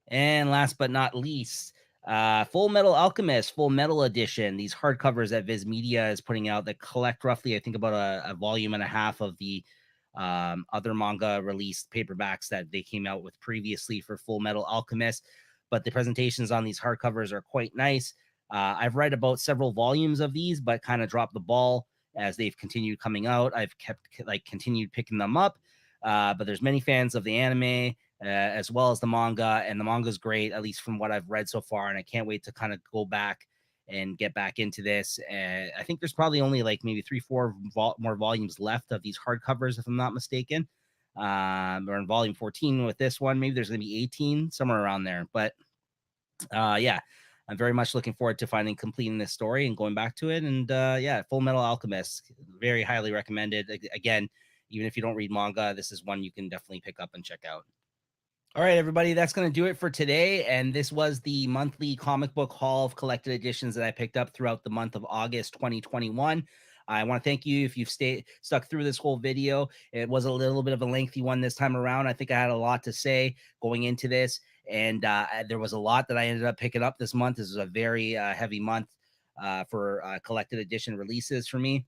And last but not least, Full Metal Alchemist, Full Metal Edition. These hardcovers that Viz Media is putting out that collect roughly, I think, about a volume and a half of the other manga released paperbacks that they came out with previously for Full Metal Alchemist. But the presentations on these hardcovers are quite nice. I've read about several volumes of these, but kind of dropped the ball as they've continued coming out. I've continued picking them up. But there's many fans of the anime as well as the manga, and the manga is great, at least from what I've read so far. And I can't wait to kind of go back and get back into this. I think there's probably only like maybe 3-4 more volumes left of these hardcovers, if I'm not mistaken. Or in volume 14 with this one, maybe there's going to be 18, somewhere around there. But yeah, I'm very much looking forward to completing this story and going back to it. And yeah, Full Metal Alchemist, very highly recommended. Again, even if you don't read manga, this is one you can definitely pick up and check out. All right, everybody, that's going to do it for today. And this was the monthly comic book haul of collected editions that I picked up throughout the month of August 2021. I want to thank you if you've stuck through this whole video. It was a little bit of a lengthy one this time around. I think I had a lot to say going into this, and there was a lot that I ended up picking up this month. This is a very heavy month for collected edition releases for me.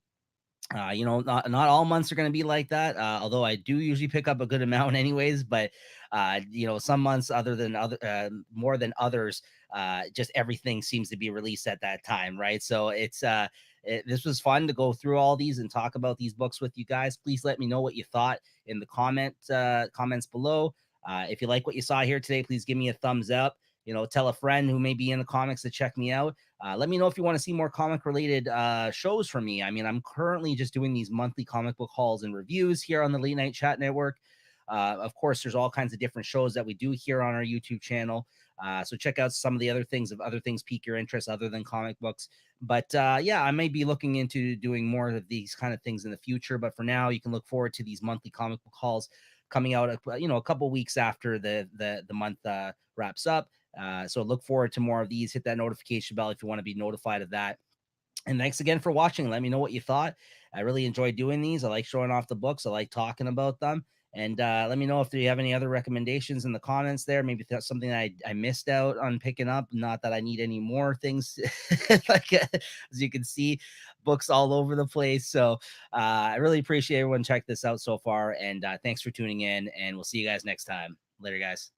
Not all months are going to be like that. Although I do usually pick up a good amount anyways, but some months more than others, just everything seems to be released at that time. Right. So this was fun to go through all these and talk about these books with you guys. Please let me know what you thought in the comments below. If you like what you saw here today, please give me a thumbs up. Tell a friend who may be in the comics to check me out. Let me know if you want to see more comic related shows from me. I mean, I'm currently just doing these monthly comic book hauls and reviews here on the Late Night Chat Network. Of course, there's all kinds of different shows that we do here on our YouTube channel. So check out some of the other things, if other things pique your interest other than comic books. But yeah, I may be looking into doing more of these kind of things in the future. But for now, you can look forward to these monthly comic book hauls coming out, a couple weeks after the month wraps up. So look forward to more of these. Hit that notification bell if you want to be notified of that. And thanks again for watching. Let me know what you thought. I really enjoyed doing these. I like showing off the books. I like talking about them. And let me know if you have any other recommendations in the comments there. Maybe that's something that I missed out on picking up. Not that I need any more things. As you can see, books all over the place. So I really appreciate everyone check this out so far. And thanks for tuning in. And we'll see you guys next time. Later, guys.